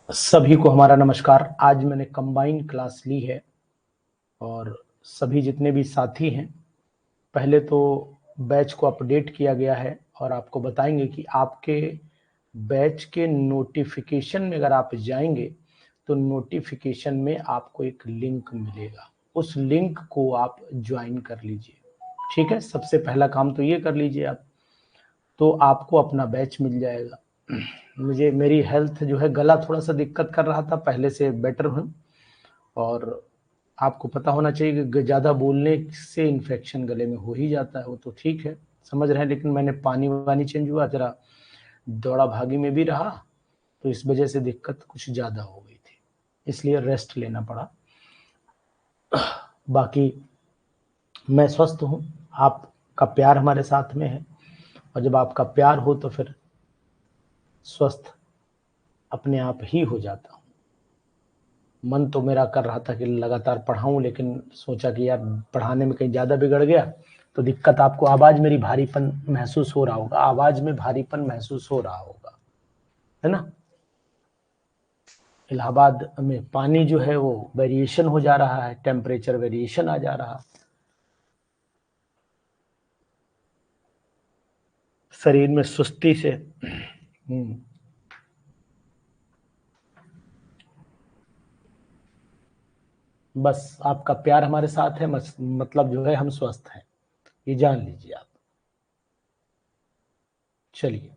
सभी को हमारा नमस्कार। आज मैंने कंबाइन क्लास ली है और सभी जितने भी साथी हैं, पहले तो बैच को अपडेट किया गया है और आपको बताएंगे कि आपके बैच के नोटिफिकेशन में अगर आप जाएंगे तो नोटिफिकेशन में आपको एक लिंक मिलेगा, उस लिंक को आप ज्वाइन कर लीजिए। ठीक है, सबसे पहला काम तो ये कर लीजिए आप, तो आपको अपना बैच मिल जाएगा। मेरी हेल्थ जो है, गला थोड़ा सा दिक्कत कर रहा था, पहले से बेटर हूँ। और आपको पता होना चाहिए कि ज़्यादा बोलने से इन्फेक्शन गले में हो ही जाता है, वो तो ठीक है, समझ रहे हैं। लेकिन मैंने पानी वानी चेंज हुआ, जरा दौड़ा भागी में भी रहा, तो इस वजह से दिक्कत कुछ ज़्यादा हो गई थी, इसलिए रेस्ट लेना पड़ा। बाकी मैं स्वस्थ हूँ, आपका प्यार हमारे साथ में है, और जब आपका प्यार हो तो फिर स्वस्थ अपने आप ही हो जाता हूँ। मन तो मेरा कर रहा था कि लगातार पढ़ाऊं, लेकिन सोचा कि यार पढ़ाने में कहीं ज़्यादा बिगड़ गया तो दिक्कत। आपको आवाज़ मेरी भारीपन महसूस हो रहा होगा, आवाज़ में भारीपन महसूस हो रहा होगा, है ना। इलाहाबाद में पानी जो है वो वेरिएशन हो जा रहा है, टेम्परेचर वेरिएशन आ जा रहा, शरीर में सुस्ती से। बस आपका प्यार हमारे साथ है, मतलब जो है हम स्वस्थ हैं, ये जान लीजिए आप। चलिए,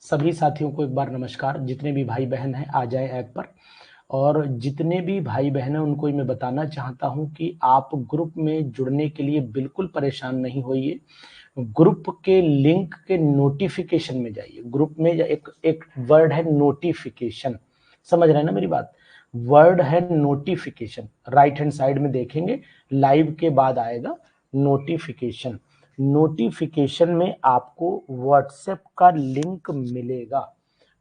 सभी साथियों को एक बार नमस्कार। जितने भी भाई बहन हैं आ जाए ऐप पर, और जितने भी भाई बहन हैं उनको मैं बताना चाहता हूं कि आप ग्रुप में जुड़ने के लिए बिल्कुल परेशान नहीं होइए। ग्रुप के लिंक के नोटिफिकेशन में जाइए। ग्रुप में एक एक वर्ड है नोटिफिकेशन, समझ रहे हैं ना मेरी बात। वर्ड है नोटिफिकेशन, राइट हैंड साइड में देखेंगे, लाइव के बाद आएगा नोटिफिकेशन। नोटिफिकेशन में आपको व्हाट्सएप का लिंक मिलेगा।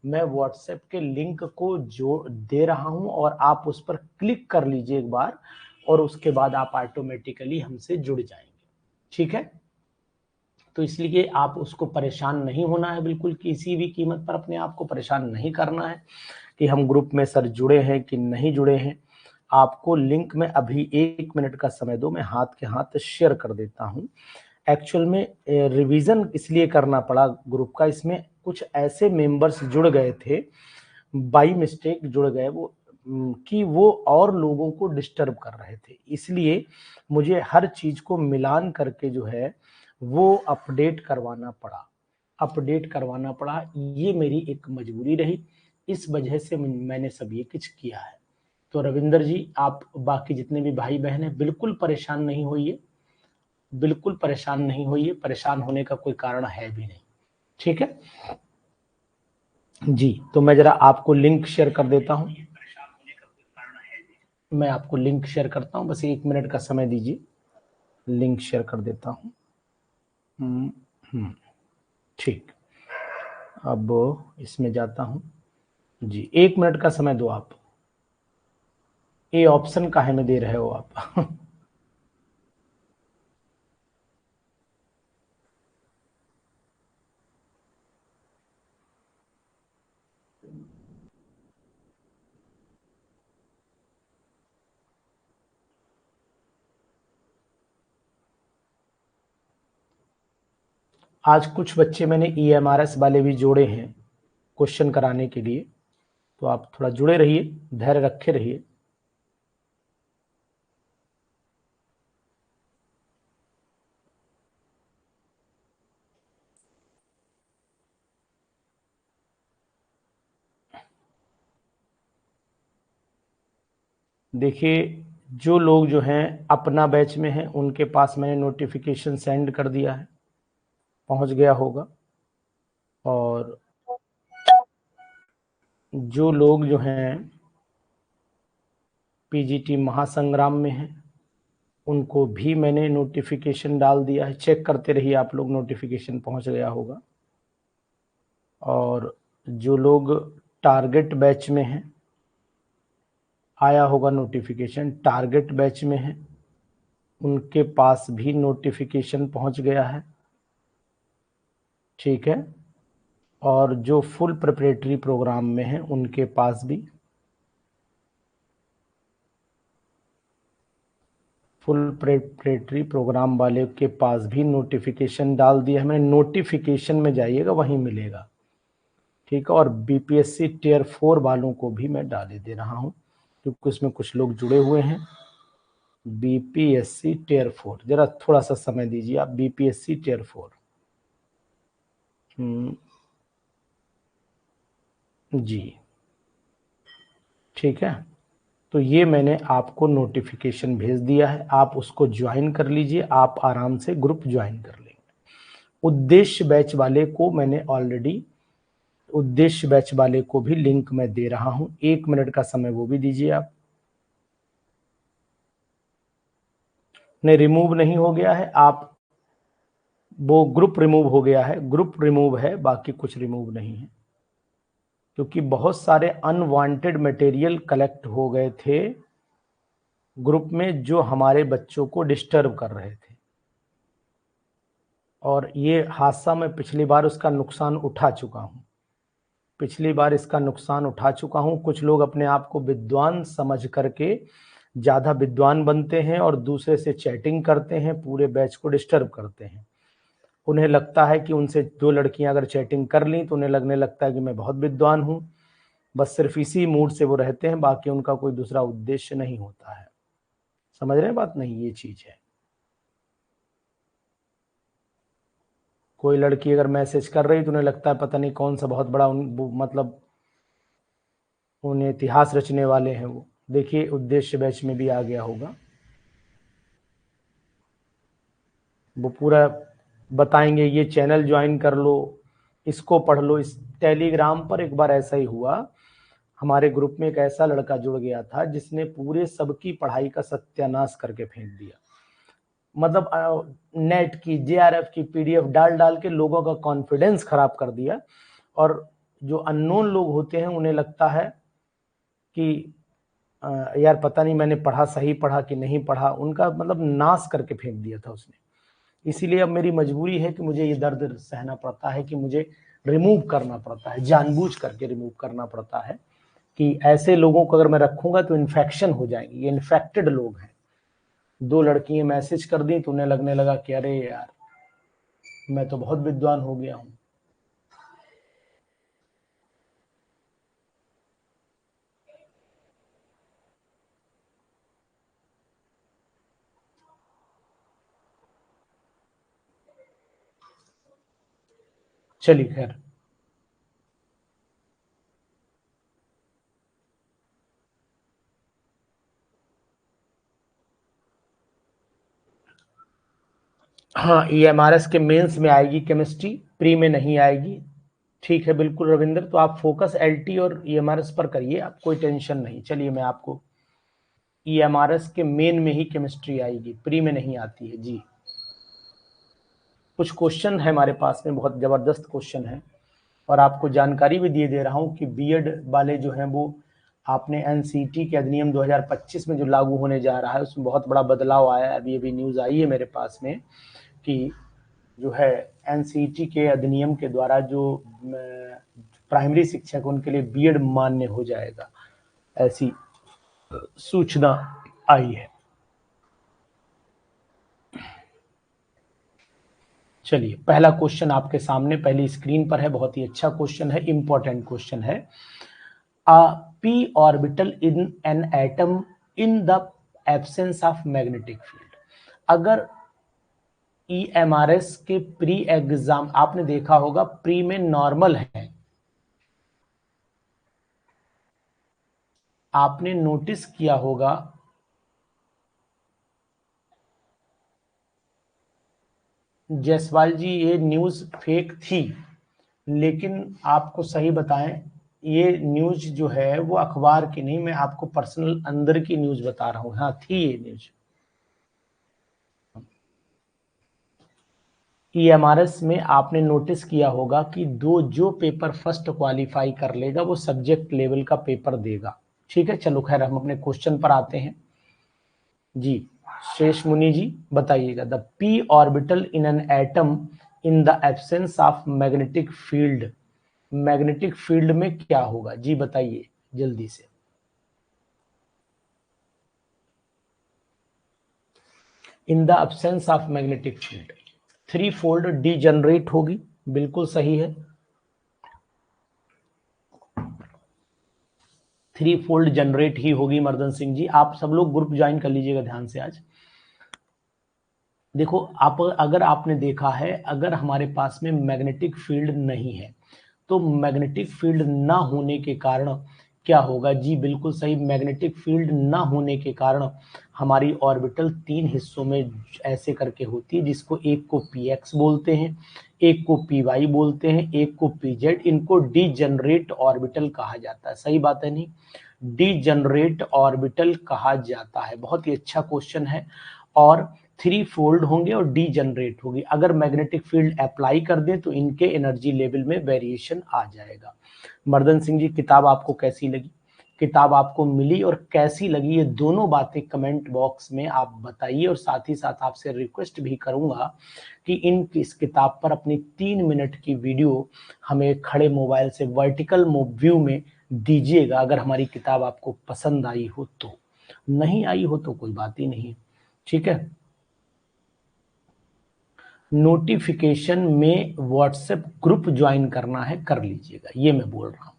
मैं व्हाट्सएप के लिंक को जो दे रहा हूं और आप उस पर क्लिक कर लीजिए एक बार, और उसके बाद आप ऑटोमेटिकली हमसे जुड़ जाएंगे। ठीक है, तो इसलिए आप उसको परेशान नहीं होना है, बिल्कुल किसी भी कीमत पर अपने आप को परेशान नहीं करना है कि हम ग्रुप में सर जुड़े हैं कि नहीं जुड़े हैं। आपको लिंक में अभी 1 मिनट का समय दो, मैं हाथ के हाथ शेयर कर देता हूं। एक्चुअल में रिवीजन इसलिए करना पड़ा ग्रुप का, इसमें कुछ ऐसे मेंबर्स जुड़ गए थे, बाई मिस्टेक जुड़ गए वो, कि वो और लोगों को डिस्टर्ब कर रहे थे, इसलिए मुझे हर चीज को मिलान करके जो है वो अपडेट करवाना पड़ा। ये मेरी एक मजबूरी रही, इस वजह से मैंने सब ये कुछ किया है। तो रविंदर जी, आप बाकी जितने भी भाई बहन हैं बिल्कुल परेशान नहीं होइए, बिल्कुल परेशान नहीं होइए, परेशान होने का कोई कारण है भी नहीं। ठीक है जी, तो मैं जरा आपको लिंक शेयर कर देता हूं। मैं आपको लिंक शेयर करता हूं, बस 1 मिनट का समय दीजिए, लिंक शेयर कर देता हूं। ठीक, अब इसमें जाता हूं जी। 1 मिनट का समय दो आप, ये ऑप्शन काहे में दे रहे हो आप। आज कुछ बच्चे मैंने EMRS वाले भी जोड़े हैं क्वेश्चन कराने के लिए, तो आप थोड़ा जुड़े रहिए, धैर्य रखे रहिए। देखिए, जो लोग जो हैं अपना बैच में हैं उनके पास मैंने नोटिफिकेशन सेंड कर दिया है, पहुंच गया होगा। और जो लोग जो हैं PGT महासंग्राम में हैं उनको भी मैंने नोटिफिकेशन डाल दिया है, चेक करते रहिए आप लोग, नोटिफिकेशन पहुंच गया होगा। और जो लोग टारगेट बैच में हैं, आया होगा नोटिफिकेशन, टारगेट बैच में हैं उनके पास भी नोटिफिकेशन पहुंच गया है। ठीक है, और जो फुल प्रिपरेटरी प्रोग्राम में हैं उनके पास भी फुल प्रेपरेटरी प्रोग्राम वाले के पास भी नोटिफिकेशन डाल दिया है मैंने। नोटिफिकेशन में जाइएगा, वहीं मिलेगा, ठीक है। और बीपीएससी टियर 4 वालों को भी मैं डाल दे रहा हूँ, क्योंकि उसमें कुछ लोग जुड़े हुए हैं। बीपीएससी टियर 4, जरा थोड़ा सा समय दीजिए आप। बीपीएससी टियर 4 जी, ठीक है। तो ये मैंने आपको नोटिफिकेशन भेज दिया है, आप उसको ज्वाइन कर लीजिए, आप आराम से ग्रुप ज्वाइन कर लेंगे। उद्देश्य बैच वाले को मैंने ऑलरेडी, उद्देश्य बैच वाले को भी लिंक मैं दे रहा हूं, 1 मिनट का समय वो भी दीजिए आप। नहीं, रिमूव नहीं हो गया है, आप वो ग्रुप रिमूव हो गया है, ग्रुप रिमूव है, बाकी कुछ रिमूव नहीं है, क्योंकि बहुत सारे अनवांटेड मटेरियल कलेक्ट हो गए थे ग्रुप में, जो हमारे बच्चों को डिस्टर्ब कर रहे थे। और ये हादसा मैं पिछली बार उसका नुकसान उठा चुका हूं, पिछली बार इसका नुकसान उठा चुका हूं। कुछ लोग अपने आप को विद्वान समझ करके ज्यादा विद्वान बनते हैं और दूसरे से चैटिंग करते हैं, पूरे बैच को डिस्टर्ब करते हैं। उन्हें लगता है कि उनसे 2 लड़कियां अगर चैटिंग कर ली तो उन्हें लगने लगता है कि मैं बहुत विद्वान हूं। बस सिर्फ इसी मूड से वो रहते हैं, बाकी उनका कोई दूसरा उद्देश्य नहीं होता है। समझ रहे हैं बात? नहीं, ये चीज है। कोई लड़की अगर मैसेज कर रही तो उन्हें लगता है पता नहीं कौन सा बहुत बड़ा मतलब उन्हें इतिहास रचने वाले हैं वो। देखिए, उद्देश्य बैच में भी आ गया होगा, वो पूरा बताएंगे, ये चैनल ज्वाइन कर लो, इसको पढ़ लो। इस टेलीग्राम पर एक बार ऐसा ही हुआ, हमारे ग्रुप में एक ऐसा लड़का जुड़ गया था जिसने पूरे सबकी पढ़ाई का सत्यानाश करके फेंक दिया। मतलब नेट की, जेआरएफ की पीडीएफ डाल डाल के लोगों का कॉन्फिडेंस खराब कर दिया। और जो अननोन लोग होते हैं उन्हें लगता है कि यार पता नहीं मैंने पढ़ा, सही पढ़ा कि नहीं पढ़ा, उनका मतलब नाश करके फेंक दिया था उसने। इसीलिए अब मेरी मजबूरी है कि मुझे ये दर्द सहना पड़ता है, कि मुझे रिमूव करना पड़ता है, जानबूझ करके रिमूव करना पड़ता है, कि ऐसे लोगों को अगर मैं रखूंगा तो इन्फेक्शन हो जाएंगे। ये इन्फेक्टेड लोग हैं। 2 लड़कियां मैसेज कर दी तो उन्हें लगने लगा कि अरे यार मैं तो बहुत विद्वान हो गया हूं। चलिए खैर, हाँ, ईएमआरएस के मेंस में आएगी केमिस्ट्री, प्री में नहीं आएगी। ठीक है, बिल्कुल रविंद्र, तो आप फोकस एलटी और ईएमआरएस पर करिए, आप कोई टेंशन नहीं। चलिए मैं आपको, ईएमआरएस के मेन में ही केमिस्ट्री आएगी, प्री में नहीं आती है जी। कुछ क्वेश्चन है हमारे पास में, बहुत जबरदस्त क्वेश्चन है, और आपको जानकारी भी दे रहा हूं कि बीएड वाले जो हैं वो, आपने एनसीटी के अधिनियम 2025 में जो लागू होने जा रहा है उसमें बहुत बड़ा बदलाव आया है। अभी न्यूज आई है मेरे पास में कि जो है एनसीटी के अधिनियम के द्वारा जो प्राइमरी शिक्षक उनके लिए बीएड मान्य हो जाएगा, ऐसी सूचना आई है। चलिए, पहला क्वेश्चन आपके सामने पहली स्क्रीन पर है, बहुत ही अच्छा क्वेश्चन है, इंपॉर्टेंट क्वेश्चन है। A p orbital in an atom in the absence of magnetic field। अगर EMRS के प्री एग्जाम, आपने देखा होगा प्री में नॉर्मल है, आपने नोटिस किया होगा, जायसवाल जी ये न्यूज फेक थी, लेकिन आपको सही बताएं, ये न्यूज जो है वो अखबार की नहीं, मैं आपको पर्सनल अंदर की न्यूज बता रहा हूं। हाँ, थी ये न्यूज। ईएमआरएस में आपने नोटिस किया होगा कि जो पेपर फर्स्ट क्वालिफाई कर लेगा वो सब्जेक्ट लेवल का पेपर देगा। ठीक है, चलो खैर हम अपने क्वेश्चन पर आते हैं जी। शेष मुनि जी बताइएगा, the P orbital in an atom in the absence of magnetic field, magnetic field में क्या होगा जी, बताइए जल्दी से। In the absence of magnetic field. Three fold degenerate होगी, बिल्कुल सही है। थ्री फोल्ड जनरेट ही होगी मर्दन सिंह जी। आप सब लोग ग्रुप ज्वाइन कर लीजिएगा ध्यान से आज। देखो आप, अगर आपने देखा है, अगर हमारे पास में मैग्नेटिक फील्ड नहीं है तो मैग्नेटिक फील्ड ना होने के कारण क्या होगा जी, बिल्कुल सही, मैग्नेटिक फील्ड ना होने के कारण हमारी ऑर्बिटल तीन हिस्सों में ऐसे करके होती है, जिसको एक को px बोलते हैं, एक को py बोलते हैं, एक को pz। इनको डीजनरेट ऑर्बिटल कहा जाता है। सही बात है नहीं? डीजनरेट ऑर्बिटल कहा जाता है। बहुत ही अच्छा क्वेश्चन है। और थ्री फोल्ड होंगे और डीजनरेट होगी। अगर मैग्नेटिक फील्ड अप्लाई कर दें तो इनके एनर्जी लेवल में वेरिएशन आ जाएगा। मर्दन सिंह जी, किताब आपको कैसी लगी? किताब आपको मिली और कैसी लगी, ये दोनों बातें कमेंट बॉक्स में आप बताइए। और साथ ही साथ आपसे रिक्वेस्ट भी करूंगा कि इस किताब पर अपनी 3 मिनट की वीडियो हमें खड़े मोबाइल से वर्टिकल व्यू में दीजिएगा, अगर हमारी किताब आपको पसंद आई हो तो। नहीं आई हो तो कोई बात ही नहीं, ठीक है। नोटिफिकेशन में व्हाट्सएप ग्रुप ज्वाइन करना है, कर लीजिएगा, ये मैं बोल रहा हूं,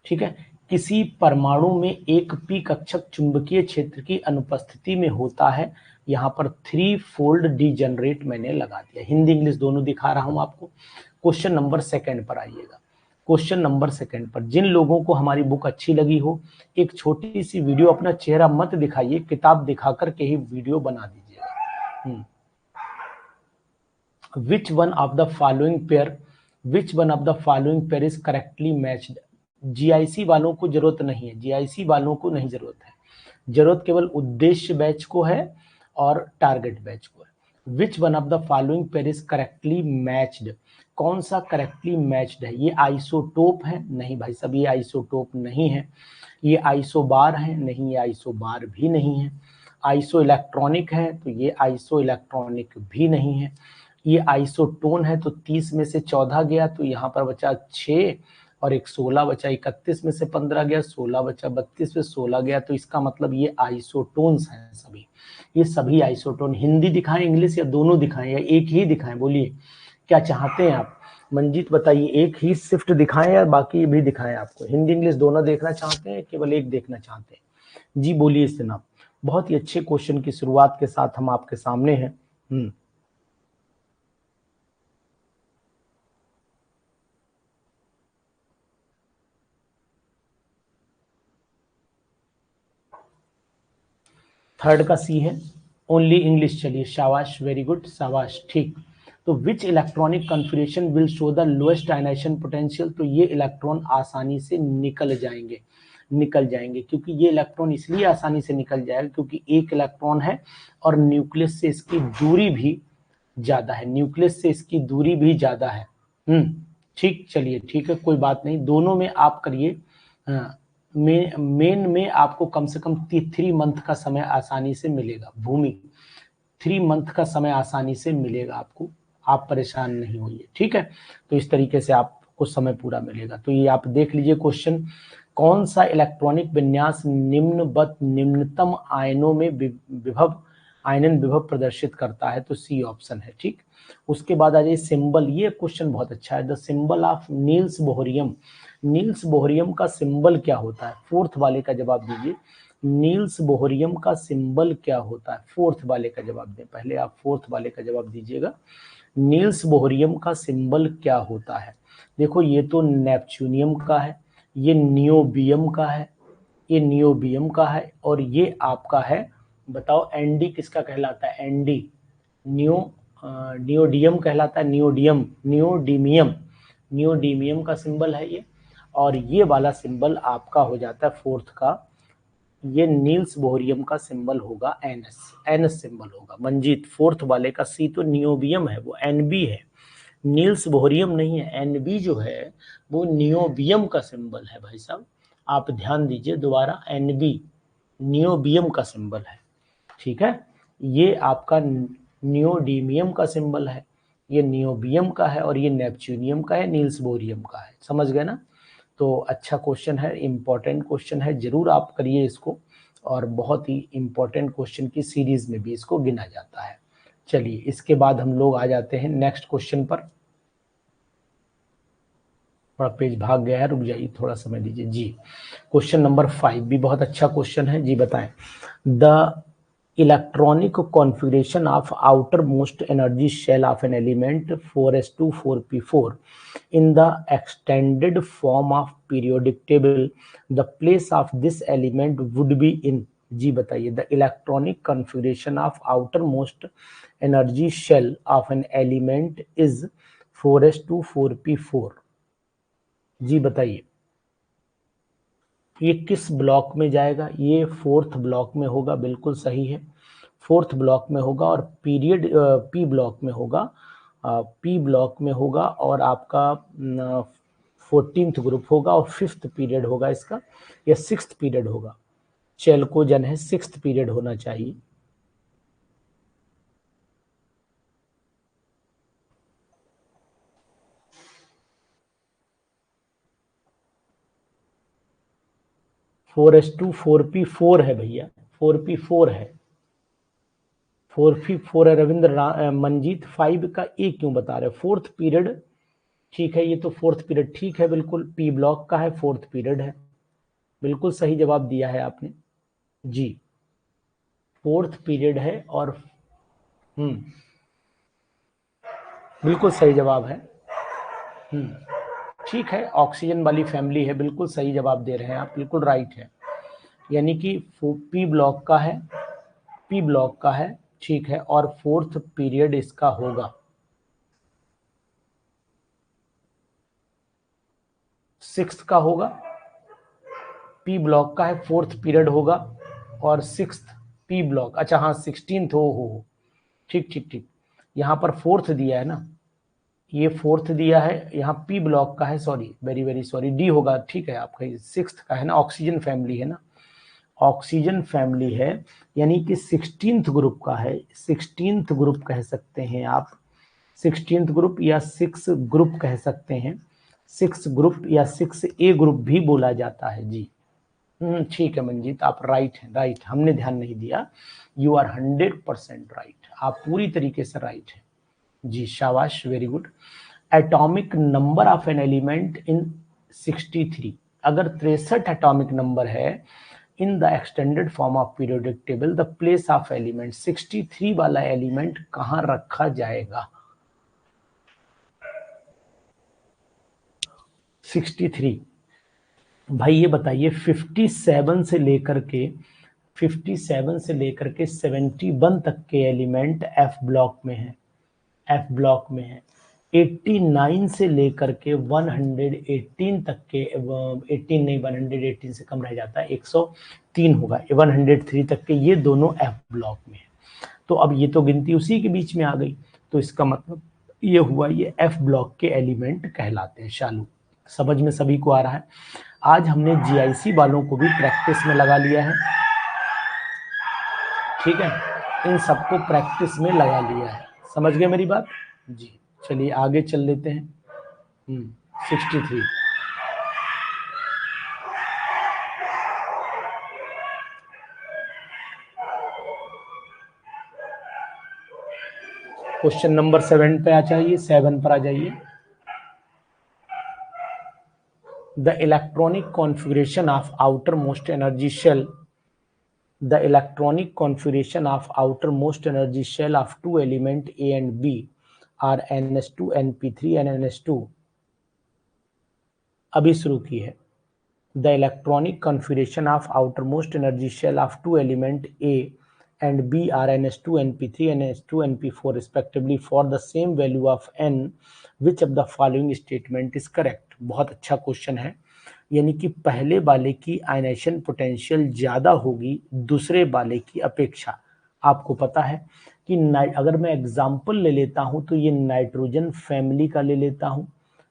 ठीक है। किसी परमाणु में एक पी कक्षक चुंबकीय क्षेत्र की अनुपस्थिति में होता है। यहां पर थ्री फोल्ड डीजनरेट मैंने लगा दिया, हिंदी इंग्लिश दोनों दिखा रहा हूं आपको। क्वेश्चन नंबर 2 पर आइएगा। क्वेश्चन नंबर 2 पर, जिन लोगों को हमारी बुक अच्छी लगी हो, एक छोटी सी वीडियो, अपना चेहरा मत दिखाइए, किताब दिखा करके ही वीडियो बना दीजिएगा। Which one of the following pair is correctly matched? GIC वालों को जरूरत नहीं है, जीआईसी वालों को नहीं जरूरत है, जरूरत केवल उद्देश्य बैच को है और टारगेट बैच को है। विच one of the following pair is correctly matched? कौन सा करेक्टली मैच्ड है? ये आइसोटोप है? नहीं भाई साहब, ये आइसोटोप नहीं है। ये आइसोबार है? नहीं, ये आइसोबार भी नहीं है। आइसो इलेक्ट्रॉनिक है? तो ये आइसो इलेक्ट्रॉनिक भी नहीं है। ये आइसोटोन है? तो 30 में से 14 गया, तो यहाँ पर बचा 6 और एक 16 बचा, 31 में से 15 गया, 16 बचा, 32 में 16 गया। तो इसका मतलब ये आइसोटोन्स हैं सभी, ये सभी आइसोटोन। हिंदी दिखाएं, इंग्लिश, या दोनों दिखाएं, या एक ही दिखाएं? बोलिए क्या चाहते हैं आप? मंजीत बताइए, एक ही शिफ्ट दिखाएं या बाकी भी दिखाएं? आपको हिंदी इंग्लिश दोनों देखना चाहते हैं, केवल एक देखना चाहते हैं? जी बोलिए जनाब। बहुत ही अच्छे क्वेश्चन की शुरुआत के साथ हम आपके सामने हैं। थर्ड का सी है, ओनली इंग्लिश। चलिए शाबाश, वेरी गुड, शाबाश, ठीक। तो which electronic configuration will show the lowest ionisation potential? तो ये इलेक्ट्रॉन आसानी से निकल जाएंगे, क्योंकि ये इलेक्ट्रॉन इसलिए आसानी से निकल जाएगा क्योंकि एक इलेक्ट्रॉन है और न्यूक्लियस से इसकी दूरी भी ज्यादा है, न्यूक्लियस से इसकी दूरी भी ज्यादा है। ठीक, चलिए ठीक है, कोई बात नहीं, दोनों में आप करिए। मेन में आपको कम से कम 3 मंथ का समय आसानी से मिलेगा। भूमि 3 मंथ का समय आसानी से मिलेगा आपको, आप परेशान नहीं होइए, ठीक है। तो इस तरीके से आपको समय पूरा मिलेगा। तो ये आप देख लीजिए क्वेश्चन, कौन सा इलेक्ट्रॉनिक विन्यास निम्नतम आयनों में आयनन विभव प्रदर्शित करता है? तो सी ऑप्शन है, ठीक। उसके बाद आ जाइए सिंबल, ये क्वेश्चन बहुत अच्छा है। The symbol of Niels bohrium, Niels bohrium का सिंबल क्या होता है? फोर्थ वाले का जवाब दीजिए, नील्स बोहरियम का सिंबल क्या होता है? फोर्थ वाले का जवाब दें, पहले आप फोर्थ वाले का जवाब दीजिएगा। नील्स बोहरियम का सिंबल क्या होता है? देखो ये तो नेपच्यूनियम का है, ये नियोबियम का है, ये नियोबियम का है, और ये आपका है, बताओ एनडी किसका कहलाता है? एनडी नियोडियम कहलाता है, नियोडीमियम का सिंबल है ये। और ये वाला सिंबल आपका हो जाता है फोर्थ का, ये नील्स बोहरियम का सिंबल होगा एनएस सिंबल होगा। मंजीत, फोर्थ वाले का सी तो नियोबियम है, वो एनबी है, नील्स बोहरियम नहीं है। एनबी जो है वो नियोबियम का सिंबल है भाई साहब, आप ध्यान दीजिए दोबारा, एनबी नियोबियम का सिंबल है, ठीक है। ये आपका नियोडीमियम का सिंबल है, ये नियोबियम का है, और ये नेपच्यूनियम का है, नील्स बोहरियम का है। समझ गए ना? तो अच्छा क्वेश्चन है, इंपॉर्टेंट क्वेश्चन है, जरूर आप करिए इसको। और बहुत ही इंपॉर्टेंट क्वेश्चन की सीरीज में भी इसको गिना जाता है। चलिए इसके बाद हम लोग आ जाते हैं नेक्स्ट क्वेश्चन पर। थोड़ा पेज भाग गया है, रुक जाइए, थोड़ा समय दीजिए जी। क्वेश्चन नंबर 5 भी बहुत अच्छा क्वेश्चन है जी। बताएं, the electronic configuration of outermost energy shell of an element 4s2 4p4 in the extended form of periodic table, the place of this element would be in। जी बताइए, the electronic configuration of outermost energy shell of an element is 4s2 4p4। जी बताइए, ये किस block में जाएगा? ये fourth block में होगा, बिल्कुल सही है, फोर्थ ब्लॉक में होगा और पीरियड पी ब्लॉक में होगा, पी ब्लॉक में होगा और आपका 14th ग्रुप होगा और 5th पीरियड होगा इसका, या 6th पीरियड होगा। चेलकोजन है, 6th पीरियड होना चाहिए। फोर एस टू 4p4 है भैया, 4p4 है, 4p4 है। रविंद्र मंजीत 5 का ए क्यों बता रहे? फोर्थ पीरियड, ठीक है, ये तो फोर्थ पीरियड ठीक है, बिल्कुल पी ब्लॉक का है, फोर्थ पीरियड है, बिल्कुल सही जवाब दिया है आपने जी, फोर्थ पीरियड है। और बिल्कुल सही जवाब है। ठीक है, ऑक्सीजन वाली फैमिली है, बिल्कुल सही जवाब दे रहे हैं आप, बिल्कुल राइट है। यानी कि पी ब्लॉक का है, पी ब्लॉक का है, ठीक है, और फोर्थ पीरियड इसका होगा। सिक्स्थ का होगा, पी ब्लॉक का है, फोर्थ पीरियड होगा और सिक्स्थ पी ब्लॉक, अच्छा हाँ 16th हो, ठीक ठीक ठीक, यहाँ पर फोर्थ दिया है ना, ये फोर्थ दिया है, यहाँ पी ब्लॉक का है, sorry very very sorry, D होगा, ठीक है आपका, सिक्स्थ का है ना, ऑक्सीजन फैमिली है ना, ऑक्सीजन फैमिली है, यानी कि 16th ग्रुप का है, 16th ग्रुप कह सकते हैं आप, 16th ग्रुप या 6 ग्रुप कह सकते हैं, 6 ग्रुप या 6A ग्रुप भी बोला जाता है जी। ठीक है मंजीत, आप राइट हैं, राइट, हमने ध्यान नहीं दिया, यू आर 100% राइट, आप पूरी तरीके से राइट हैं जी, शाबाश, very good. Atomic number of an element in 63, अगर 63 एटॉमिक नंबर है in the extended form of periodic table, the place of element, 63 वाला एलिमेंट कहां रखा जाएगा? 63, भाई ये बताइए 57 से लेकर के 57 से लेकर के 71 तक के एलिमेंट एफ ब्लॉक में है, एफ ब्लॉक में है। 89 से लेकर के 118 तक के, 18 नहीं 118 से कम रह जाता है, 103 होगा, 103 तक के ये दोनों एफ ब्लॉक में है। तो अब ये तो गिनती उसी के बीच में आ गई, तो इसका मतलब ये हुआ, ये एफ ब्लॉक के एलिमेंट कहलाते हैं। शालू, समझ में सभी को आ रहा है? आज हमने जीआईसी वालों को भी प्रैक्टिस में लगा लिया है, ठीक है, इन सबको प्रैक्टिस में लगा लिया है, समझ गए मेरी बात जी। चलिए आगे चल लेते हैं। 63, क्वेश्चन नंबर 7 पे आ जाइए, 7 पर आ जाइए। The electronic configuration of outermost energy shell, the electronic configuration of outermost energy shell of two element A and B are ns2 np3 and ns2। अभी शुरू की है। The electronic configuration of outermost energy shell of two element A and B are ns2 np3 and ns2 np4 respectively for the same value of n, which of the following statement is correct। बहुत अच्छा question है, यानी कि पहले वाले की ionisation potential ज़्यादा होगी दूसरे वाले की अपेक्षा। आपको पता है कि अगर मैं एग्जाम्पल ले लेता हूं तो ये नाइट्रोजन फैमिली का ले लेता हूं,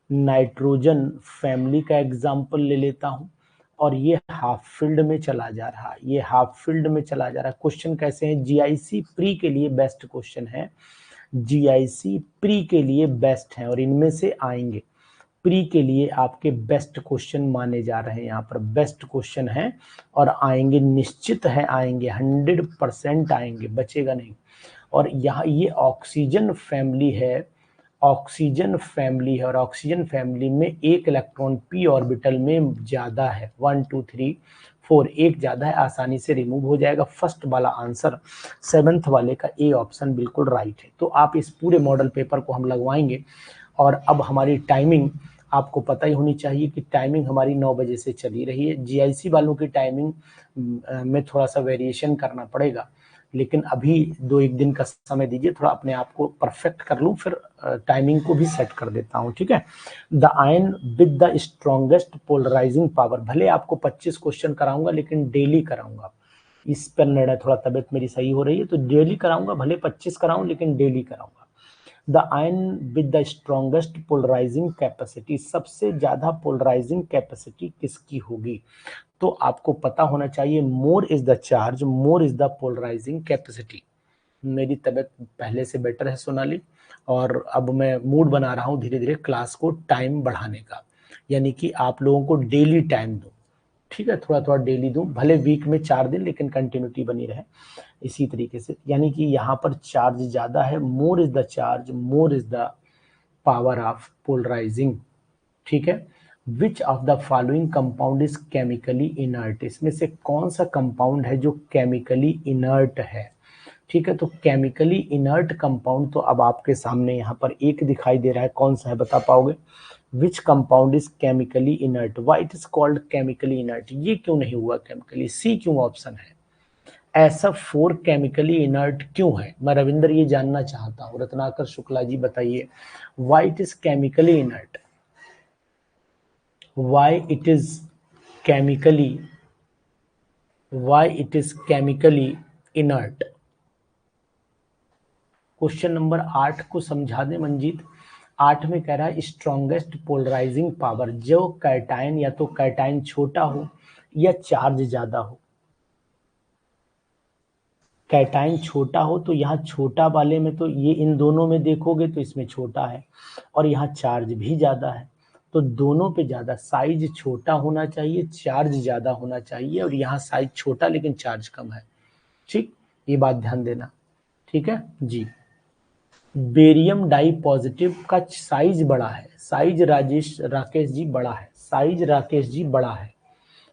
नाइट्रोजन फैमिली का एग्जाम्पल ले लेता हूं, और ये हाफ फील्ड में चला जा रहा है, ये हाफ फील्ड में चला जा रहा है। क्वेश्चन कैसे हैं? जीआईसी प्री के लिए बेस्ट क्वेश्चन है, जीआईसी प्री के लिए बेस्ट है और इनमें से आएंगे। प्री के लिए आपके बेस्ट क्वेश्चन माने जा रहे हैं, यहाँ पर बेस्ट क्वेश्चन है और आएंगे, निश्चित है आएंगे, 100% आएंगे, बचेगा नहीं। और यहाँ ये ऑक्सीजन फैमिली है, ऑक्सीजन फैमिली है, और ऑक्सीजन फैमिली में एक इलेक्ट्रॉन पी ऑर्बिटल में ज्यादा है, 1 2 3 4, एक ज्यादा है, आसानी से रिमूव हो जाएगा। फर्स्ट वाला आंसर 7th वाले का ए ऑप्शन बिल्कुल राइट है। तो आप इस पूरे मॉडल पेपर को हम लगवाएंगे। और अब हमारी टाइमिंग आपको पता ही होनी चाहिए कि टाइमिंग हमारी 9 बजे से चली रही है। जीआईसी वालों की टाइमिंग में थोड़ा सा वेरिएशन करना पड़ेगा, लेकिन अभी 2-1 दिन का समय दीजिए, थोड़ा अपने आप को परफेक्ट कर लूं, फिर टाइमिंग को भी सेट कर देता हूं, ठीक है। The ion with the strongest polarising power, भले आपको 25 क्वेश्चन कराऊंगा लेकिन डेली कराऊंगा, इस पर निर्णय, थोड़ा तबियत मेरी सही हो रही है तो डेली कराऊंगा, भले 25 कराऊं लेकिन डेली कराऊंगा। The ion with the strongest polarising capacity, सबसे ज्यादा पोलराइजिंग कैपेसिटी किसकी होगी? तो आपको पता होना चाहिए more is the charge, more is the polarising capacity. मेरी तबीयत पहले से बेटर है सोनाली, और अब मैं मूड बना रहा हूँ धीरे धीरे क्लास को टाइम बढ़ाने का, यानी कि आप लोगों को डेली टाइम दूं, ठीक है, थोड़ा थोड़ा डेली दूं, भले वीक में 4 दिन लेकिन कंटिन्यूटी बनी रहे इसी तरीके से। यानी कि यहाँ पर चार्ज ज्यादा है, more is the charge, more is the power of polarising, ठीक है। Which of the following compound is chemically inert, इसमें से कौन सा कंपाउंड है जो केमिकली इनर्ट है, ठीक है। तो केमिकली इनर्ट कंपाउंड तो अब आपके सामने यहाँ पर एक दिखाई दे रहा है, कौन सा है बता पाओगे? Which compound is chemically inert, why it is called chemically inert, ये क्यों नहीं हुआ केमिकली, सी क्यों ऑप्शन है? ऐसा 4 केमिकली इनर्ट क्यों है, मैं रविंद्र ये जानना चाहता हूँ। रत्नाकर शुक्ला जी बताइए, why it is chemically inert, why it is chemically, why it is chemically inert। Question number 8 को समझा दे मंजीत। 8 में कह रहा है स्ट्रॉन्गेस्ट पोलराइजिंग पावर, जो कैटायन या तो कैटायन छोटा हो या चार्ज ज्यादा हो। कैटायन छोटा हो तो यहाँ छोटा वाले में तो ये, इन दोनों में देखोगे तो इसमें छोटा है, और यहाँ चार्ज भी ज्यादा है, तो दोनों पे ज्यादा, साइज छोटा होना चाहिए, चार्ज ज्यादा होना चाहिए, और यहाँ साइज छोटा लेकिन चार्ज कम है, ठीक, ये बात ध्यान देना, ठीक है जी। बेरियम डाई पॉजिटिव का साइज बड़ा है, साइज राकेश जी बड़ा है, साइज राकेश जी बड़ा है।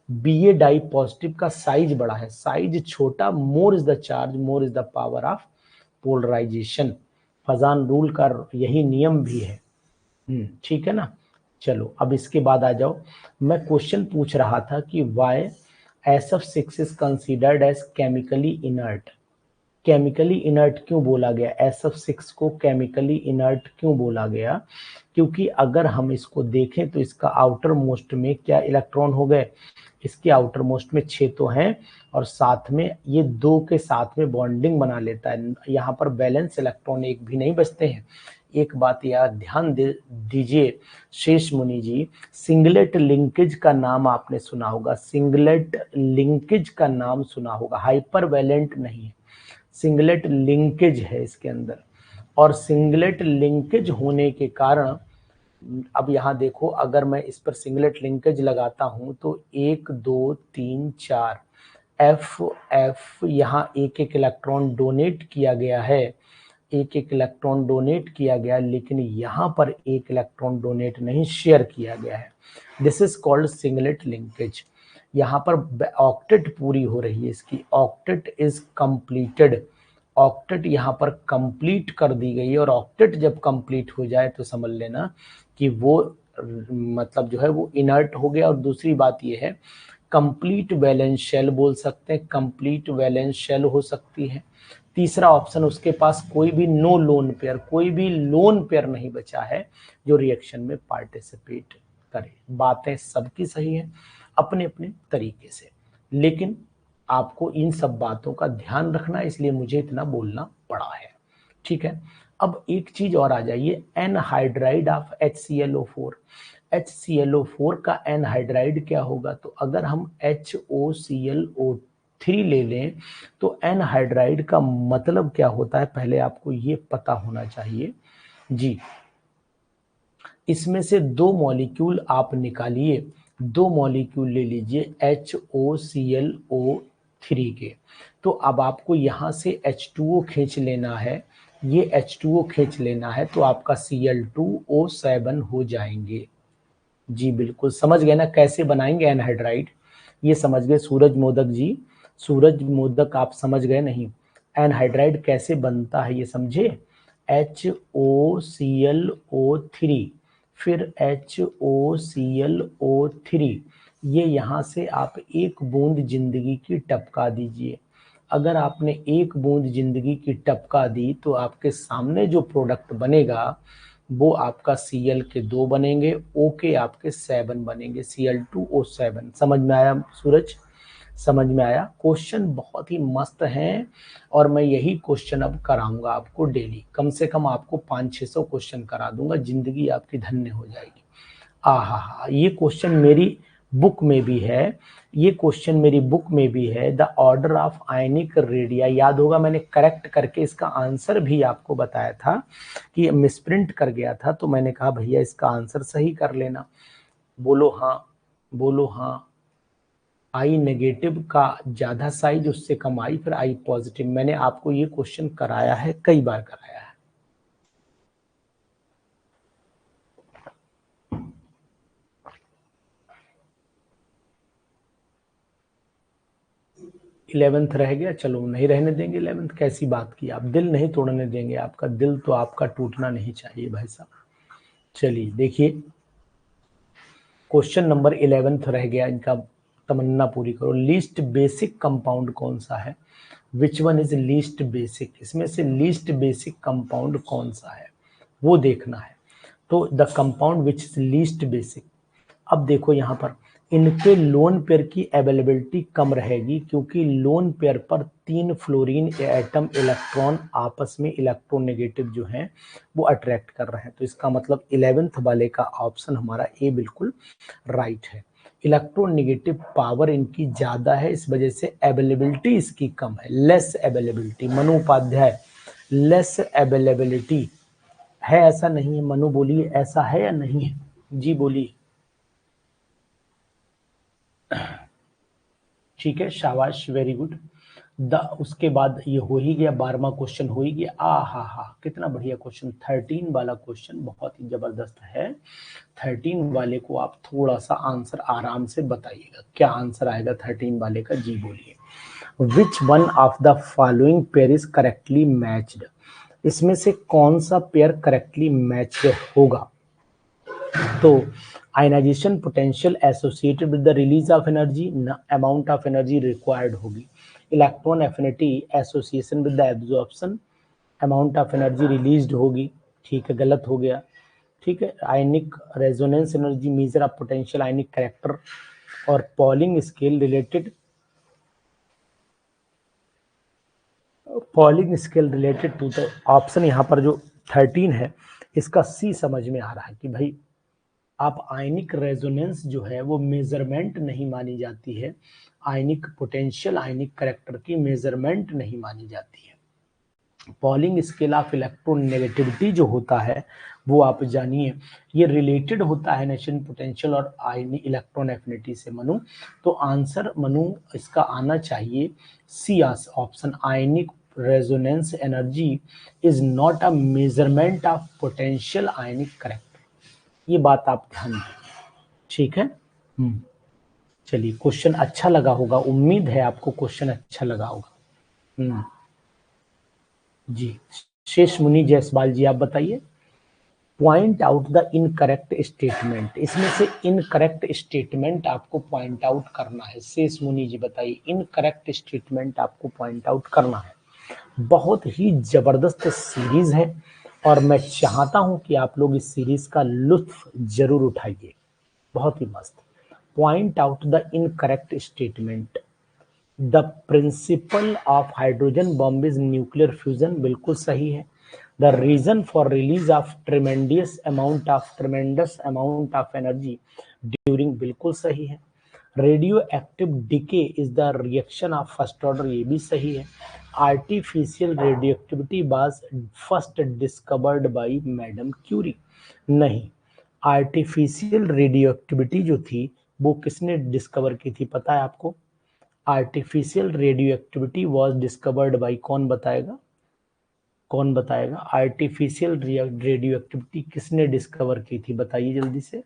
बी ए डाई पॉजिटिव का साइज बड़ा है, साइज छोटा, more is the charge, more is the power of polarisation. Fajans rule का यही नियम भी है, ठीक है ना। चलो अब इसके बाद आ जाओ, मैं क्वेश्चन पूछ रहा था कि why SF6 is considered as chemically inert, chemically inert क्यों बोला गया, SF6 को केमिकली इनर्ट क्यों बोला गया? क्योंकि अगर हम इसको देखें तो इसका आउटर मोस्ट में क्या इलेक्ट्रॉन हो गए, इसके आउटर मोस्ट में 6 तो हैं, और साथ में ये 2 के साथ में बॉन्डिंग बना लेता है, यहाँ पर बैलेंस इलेक्ट्रॉन एक भी नहीं बचते हैं। एक बात यार ध्यान दीजिए शेष मुनि जी, सिंगलेट लिंकेज का नाम आपने सुना होगा, सिंगलेट लिंकेज का नाम सुना होगा, हाइपर वैलेंट नहीं है, सिंगलेट लिंकेज है इसके अंदर, और सिंगलेट लिंकेज होने के कारण, अब यहाँ देखो अगर मैं इस पर सिंगलेट लिंकेज लगाता हूं तो 1 2 3 4 एफ एफ, यहाँ एक एक इलेक्ट्रॉन डोनेट किया गया है, एक एक इलेक्ट्रॉन डोनेट किया गया, लेकिन यहाँ पर एक इलेक्ट्रॉन डोनेट नहीं, शेयर किया गया है। This is called singlet linkage. यहाँ पर ऑक्टेट पूरी हो रही है इसकी, ऑक्टेट इज कंप्लीटेड, ऑक्टेट यहाँ पर कंप्लीट कर दी गई है, और ऑक्टेट जब कंप्लीट हो जाए तो समझ लेना कि वो मतलब जो है वो इनर्ट हो गया। और दूसरी बात ये है, कंप्लीट वैलेंस शेल बोल सकते हैं, कंप्लीट वैलेंस शेल हो सकती है। तीसरा ऑप्शन, उसके पास कोई भी नो लोन पेयर, कोई भी लोन पेयर नहीं बचा है जो रिएक्शन में पार्टिसिपेट करे। बातें सबकी सही है अपने अपने तरीके से, लेकिन आपको इन सब बातों का ध्यान रखना, इसलिए मुझे इतना बोलना पड़ा है, ठीक है। अब एक चीज और आ जाइए, एनहाइड्राइड ऑफ HClO4, HClO4 का एनहाइड्राइड क्या होगा? तो अगर हम HOClO3 ले लें तो एनहाइड्राइड का मतलब क्या होता है, पहले आपको ये पता होना चाहिए जी। इसमें से 2 मॉलिक्यूल आप निकालिए, 2 मॉलिक्यूल ले लीजिए HOClO3 के। तो अब आपको यहाँ से H2O खींच लेना है, ये H2O खींच लेना है, तो आपका Cl2O7 हो जाएंगे। जी बिल्कुल समझ गए ना कैसे बनाएंगे एनहाइड्राइड, ये समझ गए सूरज मोदक जी, सूरज मोदक आप समझ गए नहीं, एनहाइड्राइड कैसे बनता है ये समझे। HOClO3 फिर HOClO3, ये यहाँ से आप एक बूंद जिंदगी की टपका दीजिए। अगर आपने एक बूंद जिंदगी की टपका दी तो आपके सामने जो प्रोडक्ट बनेगा वो आपका Cl के 2 बनेंगे, O के आपके 7 बनेंगे, Cl2O7। समझ में आया सूरज, समझ में आया। क्वेश्चन बहुत ही मस्त हैं और मैं यही क्वेश्चन अब कराऊंगा आपको डेली, कम से कम आपको 500-600 क्वेश्चन करा दूंगा, जिंदगी आपकी धन्य हो जाएगी। आहा, ये क्वेश्चन मेरी बुक में भी है, ये क्वेश्चन मेरी बुक में भी है। The order of ionic radii, याद होगा मैंने करेक्ट करके इसका आंसर भी आपको बताया था कि मिसप्रिंट कर गया था, तो मैंने कहा भैया इसका आंसर सही कर लेना। बोलो हाँ, बोलो हाँ। आई नेगेटिव का ज्यादा साइज, उससे कम आई, फिर आई पॉजिटिव। मैंने आपको ये क्वेश्चन कराया है, कई बार कराया है। इलेवेंथ रह गया, चलो नहीं रहने देंगे 11th, कैसी बात की आप, दिल नहीं तोड़ने देंगे, आपका दिल तो आपका टूटना नहीं चाहिए भाई साहब। चलिए देखिए, क्वेश्चन नंबर 11th रह गया, इनका तमन्ना पूरी करो। लीस्ट बेसिक कंपाउंड कौन सा है, विच वन इज लीस्ट बेसिक, इसमें से लीस्ट बेसिक कंपाउंड कौन सा है वो देखना है। तो the compound which is least basic, अब देखो यहाँ पर इनके लोन पेयर की अवेलेबिलिटी कम रहेगी, क्योंकि लोन पेयर पर 3 फ्लोरीन एटम इलेक्ट्रॉन आपस में इलेक्ट्रोनेगेटिव जो हैं वो अट्रैक्ट कर रहे हैं। तो इसका मतलब 11th वाले का ऑप्शन हमारा ए बिल्कुल राइट है। इलेक्ट्रोनेगेटिव पावर इनकी ज्यादा है, इस वजह से अवेलेबिलिटी इसकी कम है, less availability. Manu Upadhyay, less availability है, ऐसा नहीं है? मनु बोलिए ऐसा है या नहीं है, जी बोलिए। ठीक है, शाबाश, वेरी गुड। उसके बाद ये हो ही गया, 12वां क्वेश्चन हो ही गया। हा कितना बढ़िया क्वेश्चन, 13 वाला क्वेश्चन बहुत ही जबरदस्त है। 13 वाले को आप थोड़ा सा आंसर आराम से बताइएगा, क्या आंसर आएगा 13 वाले का, जी बोलिए। Which one of the following pair is correctly matched, इसमें से कौन सा पेयर करेक्टली मैच्ड होगा। तो ionisation potential associated with the release of energy, amount of energy required होगी। Electron affinity association with the absorption, amount of energy released होगी। ठीक है, गलत हो गया। ठीक है, ionic resonance energy measure of potential ionic character और Pauling scale related, Pauling scale related to the option, यहाँ पर जो 13 है इसका सी समझ में आ रहा है कि भाई आप आयनिक रेजोनेंस जो है वो मेजरमेंट नहीं मानी जाती है, आयनिक पोटेंशियल आयनिक कैरेक्टर की मेजरमेंट नहीं मानी जाती है। पॉलिंग स्केल ऑफ इलेक्ट्रोनेगेटिविटी जो होता है वो आप जानिए, ये रिलेटेड होता है नेशन पोटेंशियल और आयनिक इलेक्ट्रॉन एफिनिटी से मनु। तो आंसर मनु इसका आना चाहिए C option, ionic resonance energy is not a measurement of potential ionic character, ये बात आप ध्यान दें। ठीक है, चलिए, क्वेश्चन अच्छा लगा होगा, उम्मीद है आपको क्वेश्चन अच्छा लगा होगा। जी, शेष मुनि जायसवाल जी आप बताइए। Point out the incorrect statement, इसमें से इनकरेक्ट स्टेटमेंट आपको पॉइंट आउट करना है। शेष मुनि जी बताइए, इनकरेक्ट स्टेटमेंट आपको पॉइंट आउट करना है। बहुत ही जबरदस्त सीरीज है और मैं चाहता हूं कि आप लोग इस सीरीज का लुत्फ जरूर उठाइए, बहुत ही मस्त। Point out the incorrect statement. The principle of hydrogen bomb is nuclear fusion, बिल्कुल सही है। The reason for release of tremendous amount of energy during, बिल्कुल सही है। Radioactive decay is the reaction of first order, ये भी सही है। Artificial radioactivity was first discovered by madam Curie, नहीं। आर्टिफिशियल रेडियो एक्टिविटी जो थी वो किसने डिस्कवर की थी, पता है आपको? Artificial radio activity was discovered by, कौन बताएगा? कौन बताएगा? आर्टिफिशियल रेडियो एक्टिविटी किसने डिस्कवर की थी, बताइए जल्दी से।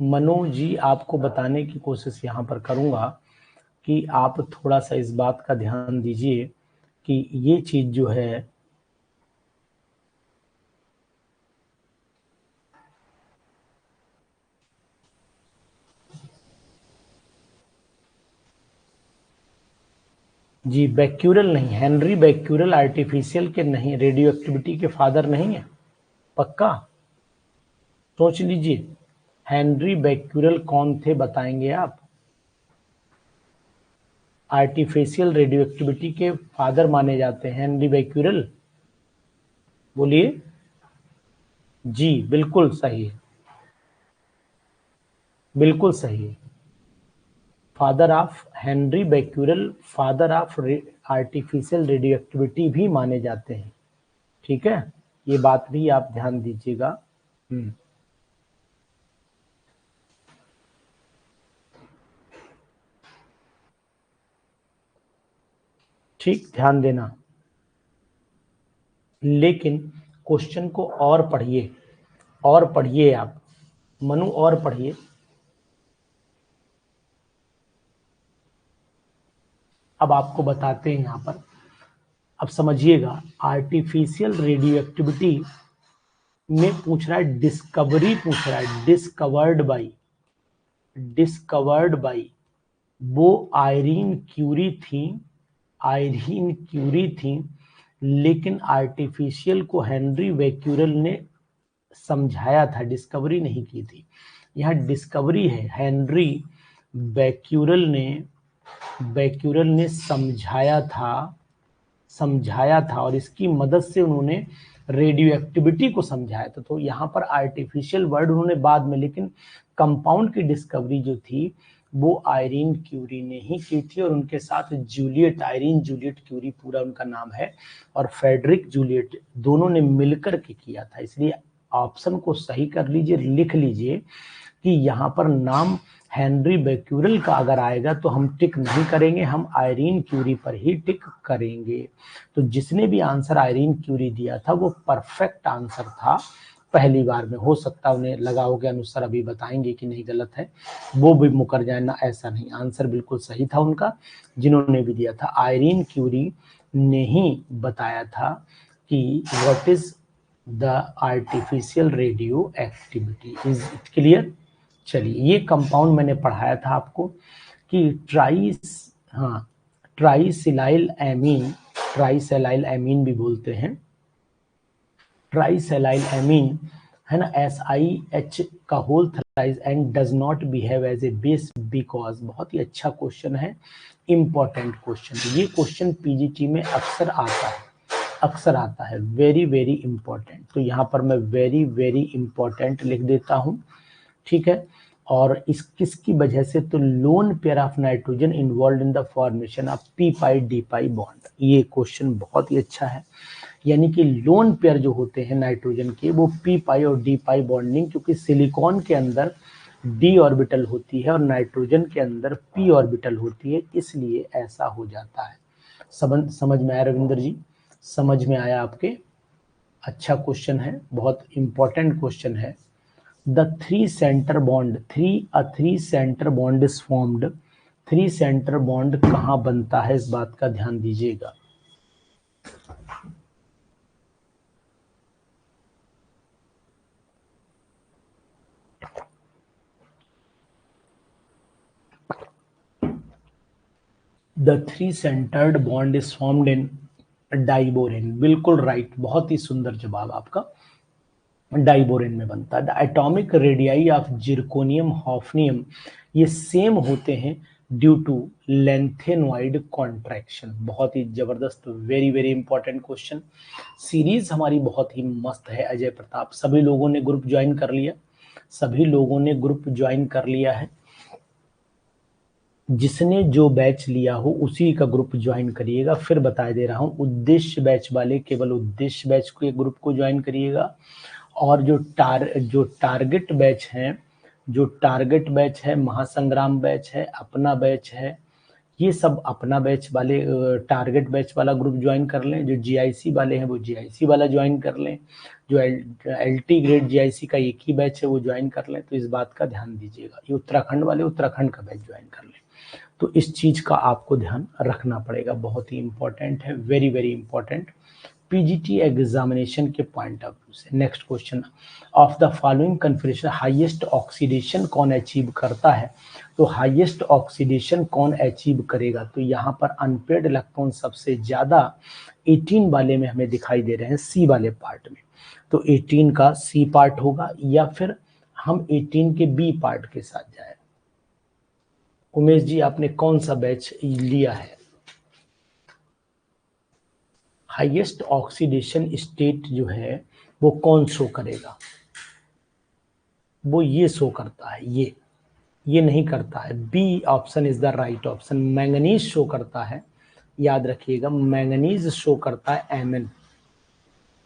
मनु जी, आपको बताने की कोशिश यहाँ पर करूंगा कि आप थोड़ा सा इस बात का ध्यान दीजिए कि ये चीज जो है जी, बैक्यूरल नहीं, हेनरी बैक्यूरल आर्टिफिशियल के नहीं, रेडियो एक्टिविटी के फादर नहीं है, पक्का सोच लीजिए। हेनरी बैक्यूरल कौन थे, बताएंगे आप? आर्टिफिशियल रेडियो एक्टिविटी के फादर माने जाते हैं हेनरी बैक्यूरल, बोलिए। जी बिल्कुल सही है, बिल्कुल सही है। Father of Henri Becquerel, father of artificial radio activity भी माने जाते हैं, ठीक है, ये बात भी आप ध्यान दीजिएगा। ठीक, ध्यान देना, लेकिन क्वेश्चन को और पढ़िए, और पढ़िए आप मनु, और पढ़िए। अब आपको बताते हैं यहां पर, अब समझिएगा। आर्टिफिशियल रेडियो एक्टिविटी में पूछ रहा है, डिस्कवरी पूछ रहा है, डिस्कवर्ड बाई, डिस्कवर्ड बाई, वो आयरीन क्यूरी थी, आयरीन क्यूरी थी, लेकिन आर्टिफिशियल को हेनरी बैक्यूरल ने समझाया था, डिस्कवरी नहीं की थी। यहाँ डिस्कवरी है, हेनरी बैक्यूरल ने समझाया था, समझाया था, और इसकी मदद से उन्होंने रेडियो एक्टिविटी को समझाया था। तो यहाँ पर आर्टिफिशियल वर्ड उन्होंने बाद में, लेकिन कंपाउंड की डिस्कवरी जो थी वो आयरीन क्यूरी ने ही की थी, और उनके साथ जूलियट, आयरीन जूलियट क्यूरी पूरा उनका नाम है, और फेडरिक जूलियट, दोनों ने मिलकर के किया था। इसलिए ऑप्शन को सही कर लीजिए, लिख लीजिए कि यहाँ पर नाम हेनरी बैक्यूरल का अगर आएगा तो हम टिक नहीं करेंगे, हम आयरीन क्यूरी पर ही टिक करेंगे। तो जिसने भी आंसर आयरीन क्यूरी दिया था वो परफेक्ट आंसर था पहली बार में। हो सकता है उन्हें लगा हो कि अनुसार अभी बताएंगे कि नहीं गलत है, वो भी मुकर जाए ना, ऐसा नहीं, आंसर बिल्कुल सही था उनका, जिन्होंने भी दिया था। आयरीन क्यूरी ने ही बताया था कि what is the artificial radio activity. Is it clear? चलिए, ये कंपाउंड मैंने पढ़ाया था आपको कि ट्राइसिलाइल एमीन, ट्राइसिलाइल एमीन भी बोलते हैं, ट्राइसिलाइल एमीन है ना, SiH का whole thrice and does not behave as a base because. बहुत ही अच्छा क्वेश्चन है, इंपॉर्टेंट क्वेश्चन, ये क्वेश्चन पीजीटी में अक्सर आता है, अक्सर आता है, वेरी वेरी इंपॉर्टेंट। तो यहाँ पर मैं वेरी वेरी इंपॉर्टेंट लिख देता हूँ, ठीक है। और इस किसकी वजह से, तो lone pair of nitrogen involve in the formation of P pi D pi bond. ये क्वेश्चन बहुत ही अच्छा है, यानी कि लोन पेयर जो होते हैं नाइट्रोजन के वो पी पाई और डी पाई बॉन्डिंग, क्योंकि सिलिकॉन के अंदर डी ऑर्बिटल होती है और नाइट्रोजन के अंदर पी ऑर्बिटल होती है, इसलिए ऐसा हो जाता है। समझ में आया रविंदर जी? समझ में आया आपके? अच्छा क्वेश्चन है, बहुत इंपॉर्टेंट क्वेश्चन है। The three center bond, a three center bond is formed. Three centre bond कहाँ बनता है, इस बात का ध्यान दीजिएगा। The three centred bond is formed in diborane, बिल्कुल राइट, बहुत ही सुंदर जवाब आपका, डाइबोरेन में बनता है। The atomic radii of zirconium hafnium, ये सेम होते हैं ड्यू टू लेंथेनॉइड कॉन्ट्रैक्शन। बहुत ही जबरदस्त, very very important question. Series हमारी बहुत ही मस्त है अजय प्रताप। सभी लोगों ने ग्रुप ज्वाइन कर लिया, सभी लोगों ने ग्रुप ज्वाइन कर लिया है। जिसने जो बैच लिया हो उसी का ग्रुप ज्वाइन करिएगा। फिर बता दे रहा हूं, उद्देश्य बैच वाले केवल उद्देश्य बैच के ग्रुप को ज्वाइन करिएगा, और जो टारगेट बैच हैं, जो टारगेट बैच है, महासंग्राम बैच है, अपना बैच है, ये सब अपना बैच वाले टारगेट बैच वाला ग्रुप ज्वाइन कर लें। जो जीआईसी वाले हैं वो जीआईसी वाला ज्वाइन कर लें। जो एलटी ग्रेड जीआईसी का एक ही बैच है वो ज्वाइन कर लें। तो इस बात का ध्यान दीजिएगा। ये उत्तराखंड वाले उत्तराखंड का बैच ज्वाइन कर लें। तो इस चीज का आपको ध्यान रखना पड़ेगा, बहुत ही इंपॉर्टेंट है, very very important PGT examination के पॉइंट ऑफ व्यू से। Next question, of the following configuration highest oxidation कौन अचीव करता है? तो हाईएस्ट ऑक्सीडेशन कौन अचीव करेगा? तो यहाँ पर अनपेड इलेक्ट्रॉन सबसे ज्यादा 18 वाले में हमें दिखाई दे रहे हैं, सी वाले पार्ट में। तो 18 का सी पार्ट होगा, या फिर हम 18 के बी पार्ट के साथ जाए। उमेश जी, आपने कौन सा बैच लिया है? हाईएस्ट ऑक्सीडेशन स्टेट जो है वो कौन शो करेगा? वो ये शो करता है, ये नहीं करता है। B option is the right option. Manganese show करता है, याद रखिएगा, मैंगनीज शो करता है एमएन।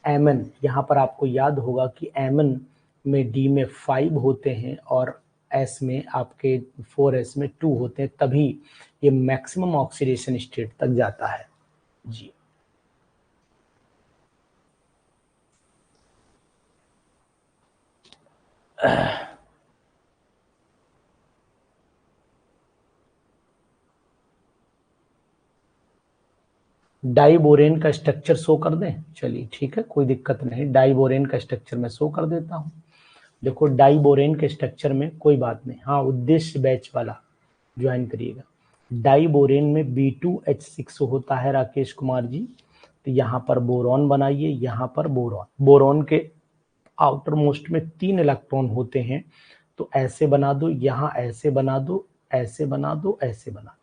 एमएन यहाँ पर आपको याद होगा कि एमएन में डी में 5 होते हैं और एस में आपके 4s में 2 होते हैं, तभी ये मैक्सिमम ऑक्सीडेशन स्टेट तक जाता है जी। डाइबोरेन का स्ट्रक्चर शो कर दें? चलिए ठीक है, कोई दिक्कत नहीं, डाइबोरेन का स्ट्रक्चर मैं शो कर देता हूं। देखो डाइबोरेन के स्ट्रक्चर में कोई बात नहीं, हाँ उद्देश्य बैच वाला ज्वाइन करिएगा। डाइबोरेन में B2H6 होता है राकेश कुमार जी। तो यहाँ पर बोरॉन बनाइए, यहाँ पर बोरॉन, बोरॉन के आउटर मोस्ट में 3 इलेक्ट्रॉन होते हैं। तो ऐसे बना दो, यहाँ ऐसे बना दो, ऐसे बना दो, ऐसे बना दो।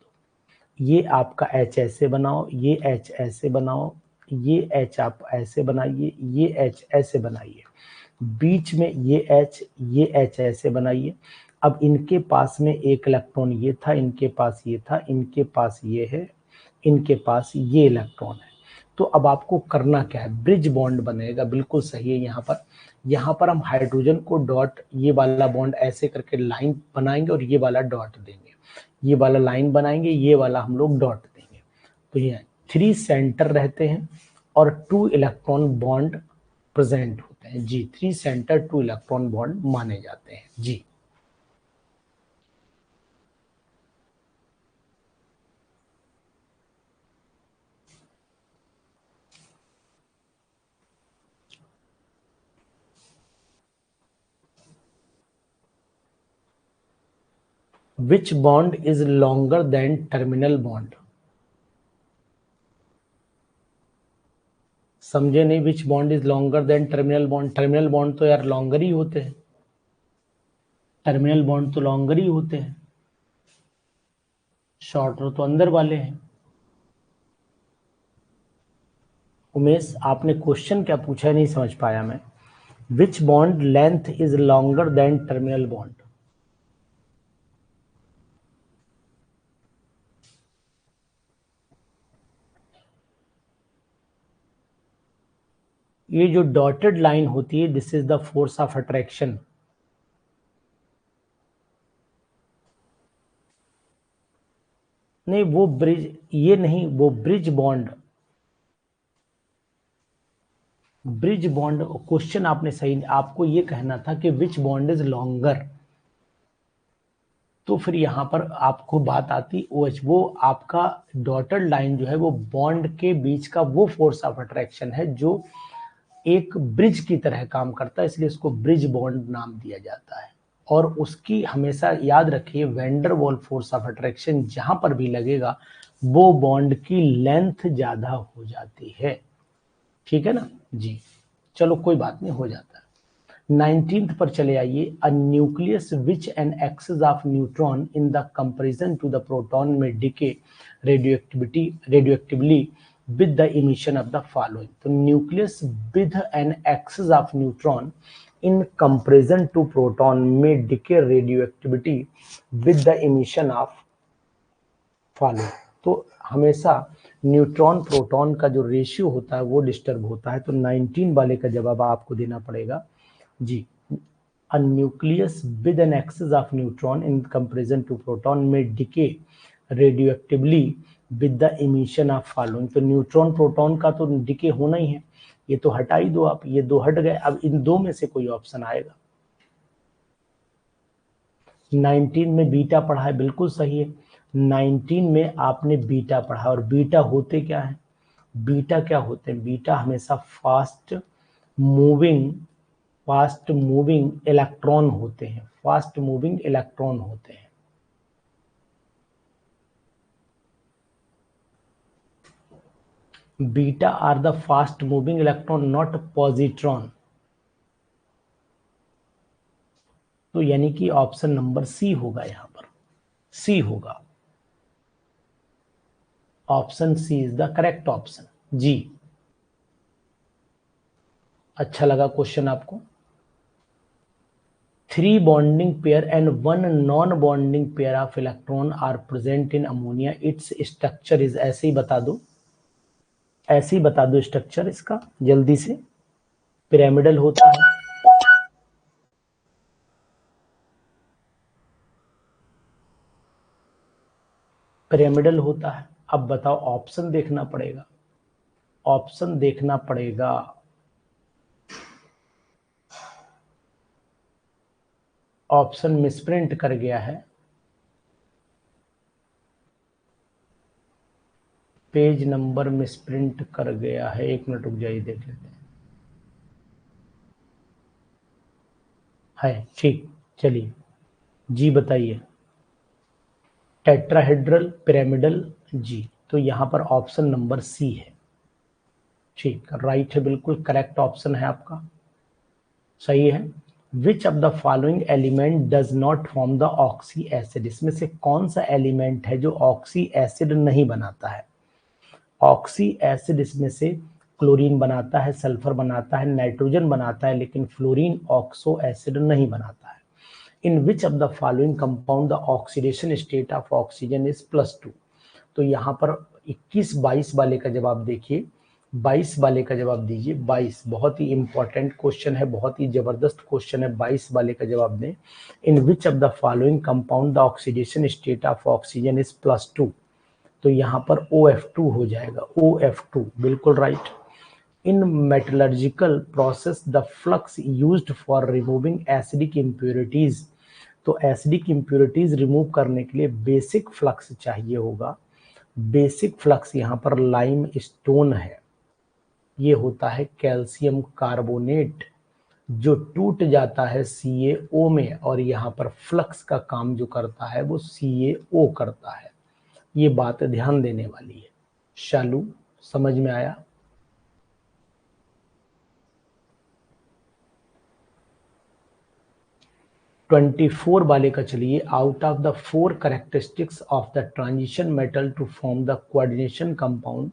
ये आपका H ऐसे बनाओ, ये H ऐसे बनाओ, ये H आप ऐसे बनाइए, ये H ऐसे बनाइए, बीच में ये H ऐसे बनाइए। अब इनके पास में एक इलेक्ट्रॉन ये था, इनके पास ये था, इनके पास ये है, इनके पास ये इलेक्ट्रॉन है। तो अब आपको करना क्या है? ब्रिज बॉन्ड बनेगा, बिल्कुल सही है। यहाँ पर हम हाइड्रोजन को डॉट, ये वाला बॉन्ड ऐसे करके लाइन बनाएंगे और ये वाला डॉट देंगे, ये वाला लाइन बनाएंगे, ये वाला हम लोग डॉट देंगे। तो ये 3 सेंटर रहते हैं और 2 इलेक्ट्रॉन बॉन्ड प्रेजेंट होते हैं जी। 3 सेंटर 2 इलेक्ट्रॉन बॉन्ड माने जाते हैं जी। Which bond is longer than terminal bond? समझे नहीं? विच bond is longer than terminal bond? Terminal bond तो यार लॉन्गर ही होते हैं, टर्मिनल बॉन्ड तो लॉन्गर ही होते हैं, शॉर्टर तो अंदर वाले हैं। उमेश, आपने क्वेश्चन क्या पूछा है नहीं समझ पाया मैं। विच bond length is longer than terminal bond? ये जो डॉटेड लाइन होती है, this is the force of attraction. नहीं वो ब्रिज, ये नहीं, वो bridge bond, bridge bond question आपने सही, आपको ये कहना था कि विच बॉन्ड इज लॉन्गर। तो फिर यहाँ पर आपको बात आती OH, वो आपका डॉटेड लाइन जो है वो बॉन्ड के बीच का वो फोर्स ऑफ अट्रैक्शन है जो एक ब्रिज की तरह काम करता है, इसलिए इसको ब्रिज बॉन्ड नाम दिया जाता है। और उसकी हमेशा याद रखिए, vendor wall force of attraction जहां पर भी लगेगा वो बॉन्ड की लेंथ ज्यादा हो जाती है, ठीक है ना जी। चलो कोई बात नहीं, हो जाता है। 19th पर चले आइए। A nucleus which an excess of neutron in the comparison to the proton में decay radioactively with the emission of the following. तो nucleus with an excess of neutron in comparison to proton may decay radioactivity with the emission of following. तो हमेशा neutron proton का जो ratio होता है वो disturb होता है। तो 19 वाले का जवाब आपको देना पड़ेगा जी। A nucleus with an excess of neutron in comparison to proton may decay radioactively with the emission of following. तो न्यूट्रॉन प्रोटॉन का तो डिके होना ही है, ये तो हटा ही दो आप, ये दो हट गए। अब इन दो में से कोई ऑप्शन आएगा। 19 में बीटा पढ़ा है, बिल्कुल सही है। 19 में आपने बीटा पढ़ा, और बीटा होते क्या है? बीटा क्या होते हैं? बीटा हमेशा फास्ट मूविंग इलेक्ट्रॉन होते हैं, फास्ट मूविंग इलेक्ट्रॉन होते हैं। Beta are the fast moving electron, not positron. तो यानी कि ऑप्शन नंबर सी होगा, यहां पर सी होगा। Option C is the correct option जी। अच्छा लगा क्वेश्चन आपको? 3 bonding pair and 1 non-bonding pair of electron are present in ammonia. Its structure is, ऐसे ही बता दो, ऐसे ही बता दो स्ट्रक्चर इसका जल्दी से। पिरामिडल होता है, पिरामिडल होता है। अब बताओ, ऑप्शन देखना पड़ेगा, ऑप्शन देखना पड़ेगा। ऑप्शन मिसप्रिंट कर गया है, पेज नंबर मिसप्रिंट कर गया है। एक मिनट रुक जाइए, देख लेते हैं। है ठीक, चलिए जी बताइए। टेट्राहेड्रल पिरामिडल जी, तो यहां पर ऑप्शन नंबर सी है। ठीक, राइट है, बिल्कुल करेक्ट ऑप्शन है आपका, सही है। Which of the following element does not form the oxy acid? इसमें से कौन सा एलिमेंट है जो ऑक्सी एसिड नहीं बनाता है? ऑक्सी एसिड इसमें से क्लोरीन बनाता है, सल्फर बनाता है, नाइट्रोजन बनाता है, लेकिन फ्लोरीन ऑक्सो एसिड नहीं बनाता है। In which of the following compound the oxidation state of oxygen is +2? तो यहाँ पर 21-22 वाले का जवाब देखिए, 22 वाले का जवाब दीजिए। 22 बहुत ही इंपॉर्टेंट क्वेश्चन है, बहुत ही जबरदस्त क्वेश्चन है। 22 वाले का जवाब दें। In which of the following compound the oxidation state of oxygen is +2? तो यहाँ पर OF2 हो जाएगा, OF2 बिल्कुल right. In metallurgical process the flux used for removing acidic impurities, तो एसिडिक इम्प्योरिटीज रिमूव करने के लिए बेसिक फ्लक्स चाहिए होगा। बेसिक फ्लक्स यहाँ पर लाइम स्टोन है, ये होता है कैल्शियम कार्बोनेट, जो टूट जाता है CaO में, और यहाँ पर फ्लक्स का काम जो करता है वो CaO करता है। ये बात ध्यान देने वाली है। शालू, समझ में आया? +24 वाले का चलिए। Out of the 4 characteristics of the transition metal to form the coordination compound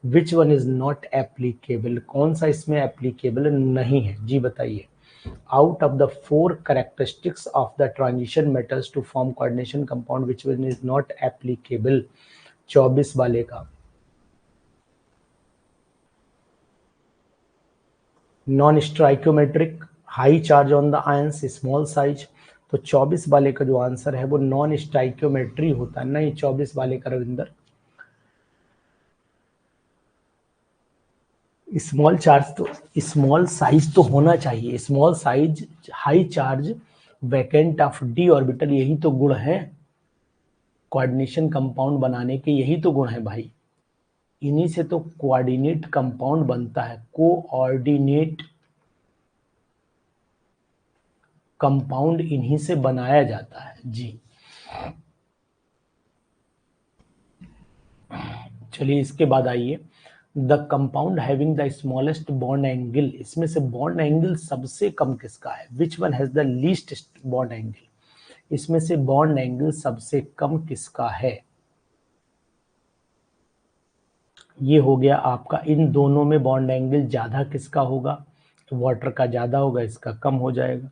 which one is not applicable? कौन सा इसमें एप्लीकेबल नहीं है जी बताइए। Out of the 4 characteristics of the transition metals to form coordination compound which one is not applicable? 24 वाले का non stoichiometric, high charge on the ions, small size. तो 24 वाले का जो आंसर है वो नॉन स्टाइक्योमेट्री होता है। नहीं, 24 वाले का रविंदर, स्मॉल चार्ज तो स्मॉल साइज तो होना चाहिए। Small size, high charge, vacant of D orbital, यही तो गुण है कोऑर्डिनेशन कंपाउंड बनाने के, यही तो गुण है भाई। इन्हीं से तो कोऑर्डिनेट कंपाउंड बनता है, कोऑर्डिनेट कंपाउंड इन्हीं से बनाया जाता है जी। चलिए इसके बाद आइए, the compound having the smallest bond angle, इसमें से बॉन्ड एंगल सबसे कम किसका है? Which one has the least bond angle, इसमें से बॉन्ड एंगल सबसे कम किसका है? ये हो गया आपका। इन दोनों में बॉन्ड एंगल ज्यादा किसका होगा? तो वाटर का ज्यादा होगा, इसका कम हो जाएगा।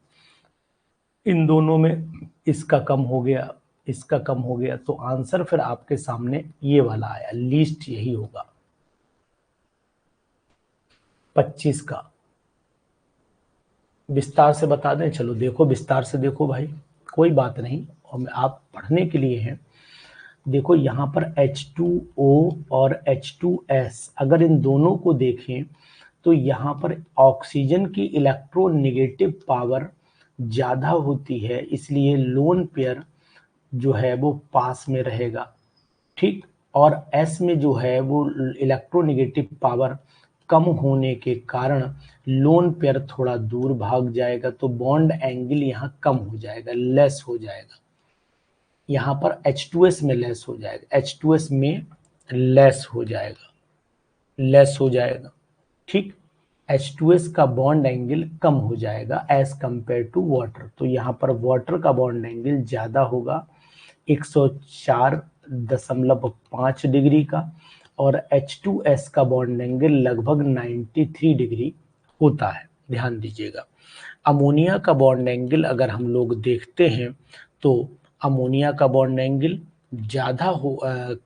इन दोनों में इसका कम हो गया, इसका कम हो गया, तो आंसर फिर आपके सामने ये वाला आया, लीस्ट यही होगा 25 का। विस्तार से बता दें? चलो देखो, विस्तार से देखो भाई, कोई बात नहीं, और आप पढ़ने के लिए हैं। देखो यहाँ पर H2O और H2S, अगर इन दोनों को देखें तो यहाँ पर ऑक्सीजन की इलेक्ट्रोनेगेटिव पावर ज्यादा होती है, इसलिए लोन पेयर जो है वो पास में रहेगा, ठीक। और S में जो है वो इलेक्ट्रोनेगेटिव पावर कम होने के कारण लोन पेयर थोड़ा दूर भाग जाएगा, तो बॉन्ड एंगल यहाँ कम हो जाएगा, लेस हो जाएगा। यहाँ पर H2S में लेस हो जाएगा, H2S में लेस हो जाएगा, लेस हो जाएगा, ठीक। H2S का बॉन्ड एंगल कम हो जाएगा एज कंपेयर टू वाटर, तो यहाँ पर वाटर का बॉन्ड एंगल ज्यादा होगा 104.5 डिग्री का, और H2S का बॉन्ड एंगल लगभग 93 डिग्री होता है, ध्यान दीजिएगा। अमोनिया का बॉन्ड एंगल अगर हम लोग देखते हैं तो अमोनिया का बॉन्ड एंगल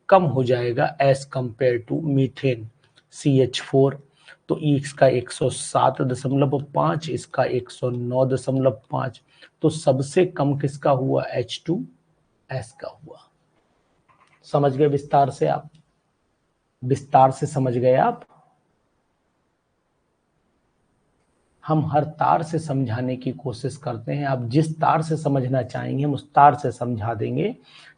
कम हो जाएगा as compare to methane CH4, तो इसका 107.5, इसका 109.5, तो सबसे कम किसका हुआ? H2S का हुआ। समझ गए विस्तार से आप? विस्तार से समझ गए आप? हम हर तार से समझाने की कोशिश करते हैं, आप जिस तार से समझना चाहेंगे हम उस तार से समझा देंगे,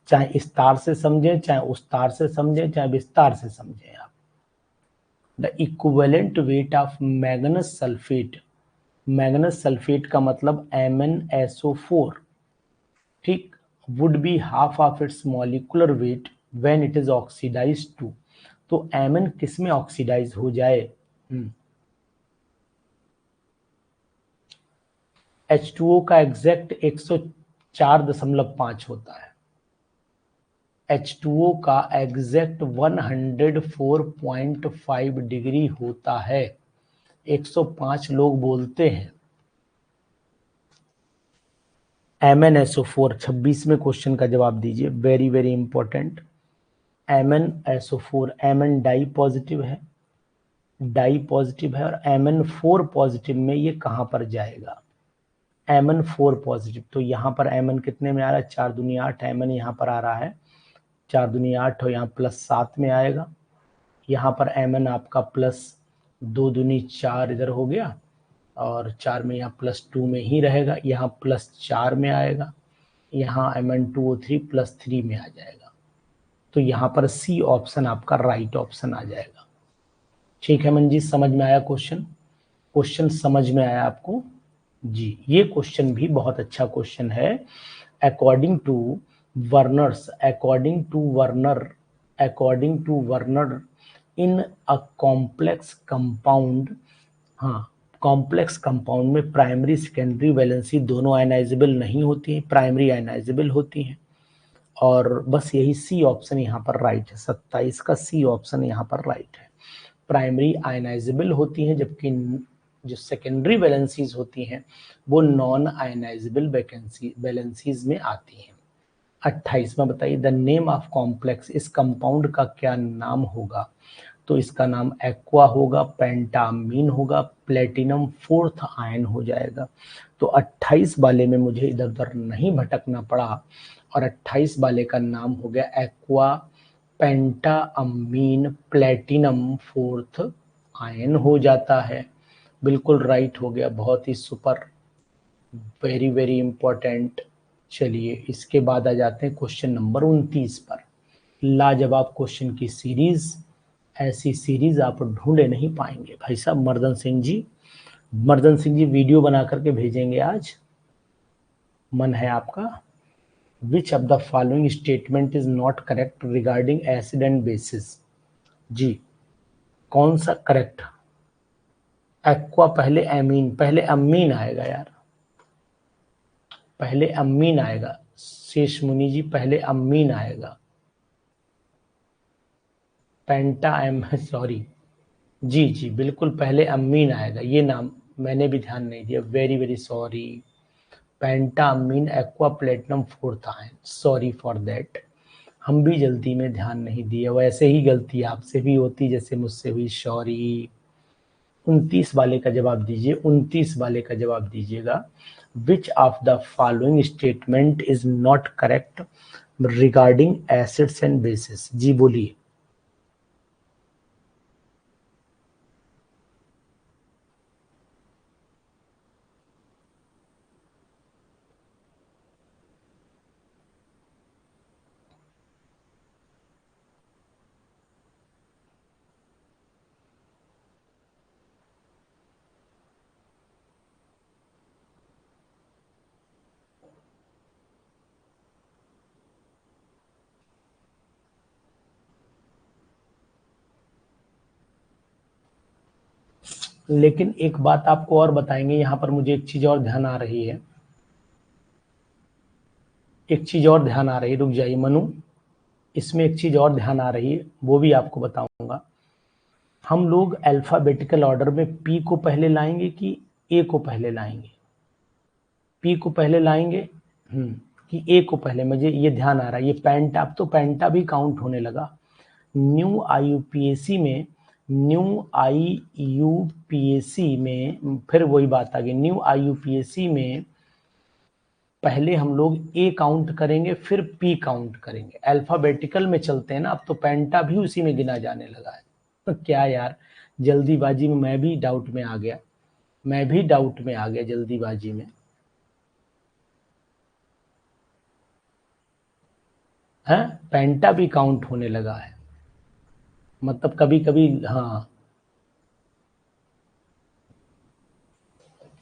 चाहे इस तार से समझें, चाहे उस तार से समझें, चाहे विस्तार से समझें आप। The equivalent weight of manganous sulphate, manganous sulphate का मतलब MnSO4, ठीक, would be half of its molecular weight when it is oxidised to, तो Mn किस में ऑक्सीडाइज हो जाए? H2O का एग्जैक्ट 104.5 होता है, H2O का एग्जैक्ट 104.5 डिग्री होता है, 105 लोग बोलते हैं। MnSO4 26वें क्वेश्चन का जवाब दीजिए, very very important. MnSO4, Mn di positive है, डाई पॉजिटिव है, और Mn4 पॉजिटिव में ये कहां पर जाएगा? Mn4 पॉजिटिव, तो यहाँ पर Mn कितने में आ रहा है? 4 दूनी 8, Mn यहाँ पर आ रहा है 4 दूनी 8, और यहाँ +7 में आएगा। यहाँ पर Mn आपका +2 दूनी 4 इधर हो गया, और 4 में यहाँ +2 में ही रहेगा, यहाँ +4 में आएगा, यहाँ Mn2O3 +3 में आ जाएगा, तो यहाँ पर C ऑप्शन आपका राइट ऑप्शन आ जाएगा। ठीक है मंजीत, समझ में आया क्वेश्चन? क्वेश्चन समझ में आया आपको जी? ये क्वेश्चन भी बहुत अच्छा क्वेश्चन है। According to Werner in a complex compound, हाँ, कॉम्प्लेक्स कंपाउंड में प्राइमरी सेकेंडरी वैलेंसी दोनों आयनाइजेबल नहीं होती हैं, प्राइमरी आयनाइजेबल होती हैं, और बस यही C ऑप्शन यहाँ पर राइट है, 27 का C ऑप्शन यहाँ पर राइट है। प्राइमरी आयनाइजेबल होती हैं, जबकि जो सेकेंडरी वैलेंसीज होती हैं वो नॉन आयनाइजेबल वैलेंसीज में आती हैं। 28वां बताइए, द नेम ऑफ कॉम्प्लेक्स, इस कंपाउंड का क्या नाम होगा? तो इसका नाम एक्वा होगा, पेंटामीन होगा, प्लेटिनम 4th आयन हो जाएगा। तो 28 वाले में मुझे इधर उधर नहीं भटकना पड़ा, और 28 वाले का नाम हो गया एक्वा पेंटाअमीन प्लेटिनम 4th आयन हो जाता है। बिल्कुल राइट हो गया, बहुत ही सुपर, वेरी वेरी इंपॉर्टेंट। चलिए इसके बाद आ जाते हैं क्वेश्चन नंबर 29 पर। लाजवाब क्वेश्चन की सीरीज, ऐसी सीरीज आप ढूंढे नहीं पाएंगे भाई साहब। मर्दन सिंह जी वीडियो बना करके भेजेंगे आज, मन है आपका? Which of the following statement is not correct regarding acid and bases? जी, कौन सा करेक्ट? एक्वा पहले एमीन, पहले अमीन आएगा यार, पहले अमीन आएगा। शेष मुनि जी पहले अमीन आएगा। पेंटा एम सॉरी, जी जी बिल्कुल पहले अमीन आएगा, ये नाम मैंने भी ध्यान नहीं दिया, very very sorry. Penta amine aqua platinum fourth ion, sorry for that, हम भी जल्दी में ध्यान नहीं दिए, वैसे ही गलती आपसे भी होती जैसे मुझसे हुई, सॉरी। 29 वाले का जवाब दीजिए, 29 वाले का जवाब दीजिएगा। Which of the following statement is not correct regarding acids and bases? जी बोलिए। लेकिन एक बात आपको और बताएंगे, यहाँ पर मुझे एक चीज और ध्यान आ रही है, एक चीज और ध्यान आ रही है, रुक जाइए मनु, इसमें एक चीज और ध्यान आ रही है, वो भी आपको बताऊंगा। हम लोग अल्फाबेटिकल ऑर्डर में पी को पहले लाएंगे कि ए को पहले लाएंगे? पी को पहले लाएंगे कि ए को पहले? मुझे ये ध्यान आ रहा है, ये पेंटा, अब तो पेंटा भी काउंट होने लगा। न्यू आईयूपीएसी में, न्यू आईयूपीएसी में फिर वही बात आ गई, न्यू आईयूपीएसी में पहले हम लोग ए काउंट करेंगे फिर पी काउंट करेंगे, अल्फाबेटिकल में चलते हैं ना, अब तो पेंटा भी उसी में गिना जाने लगा है। तो क्या यार, जल्दीबाजी में मैं भी डाउट में आ गया, मैं भी डाउट में आ गया जल्दीबाजी में। है पेंटा भी काउंट होने लगा है, मतलब कभी कभी, हाँ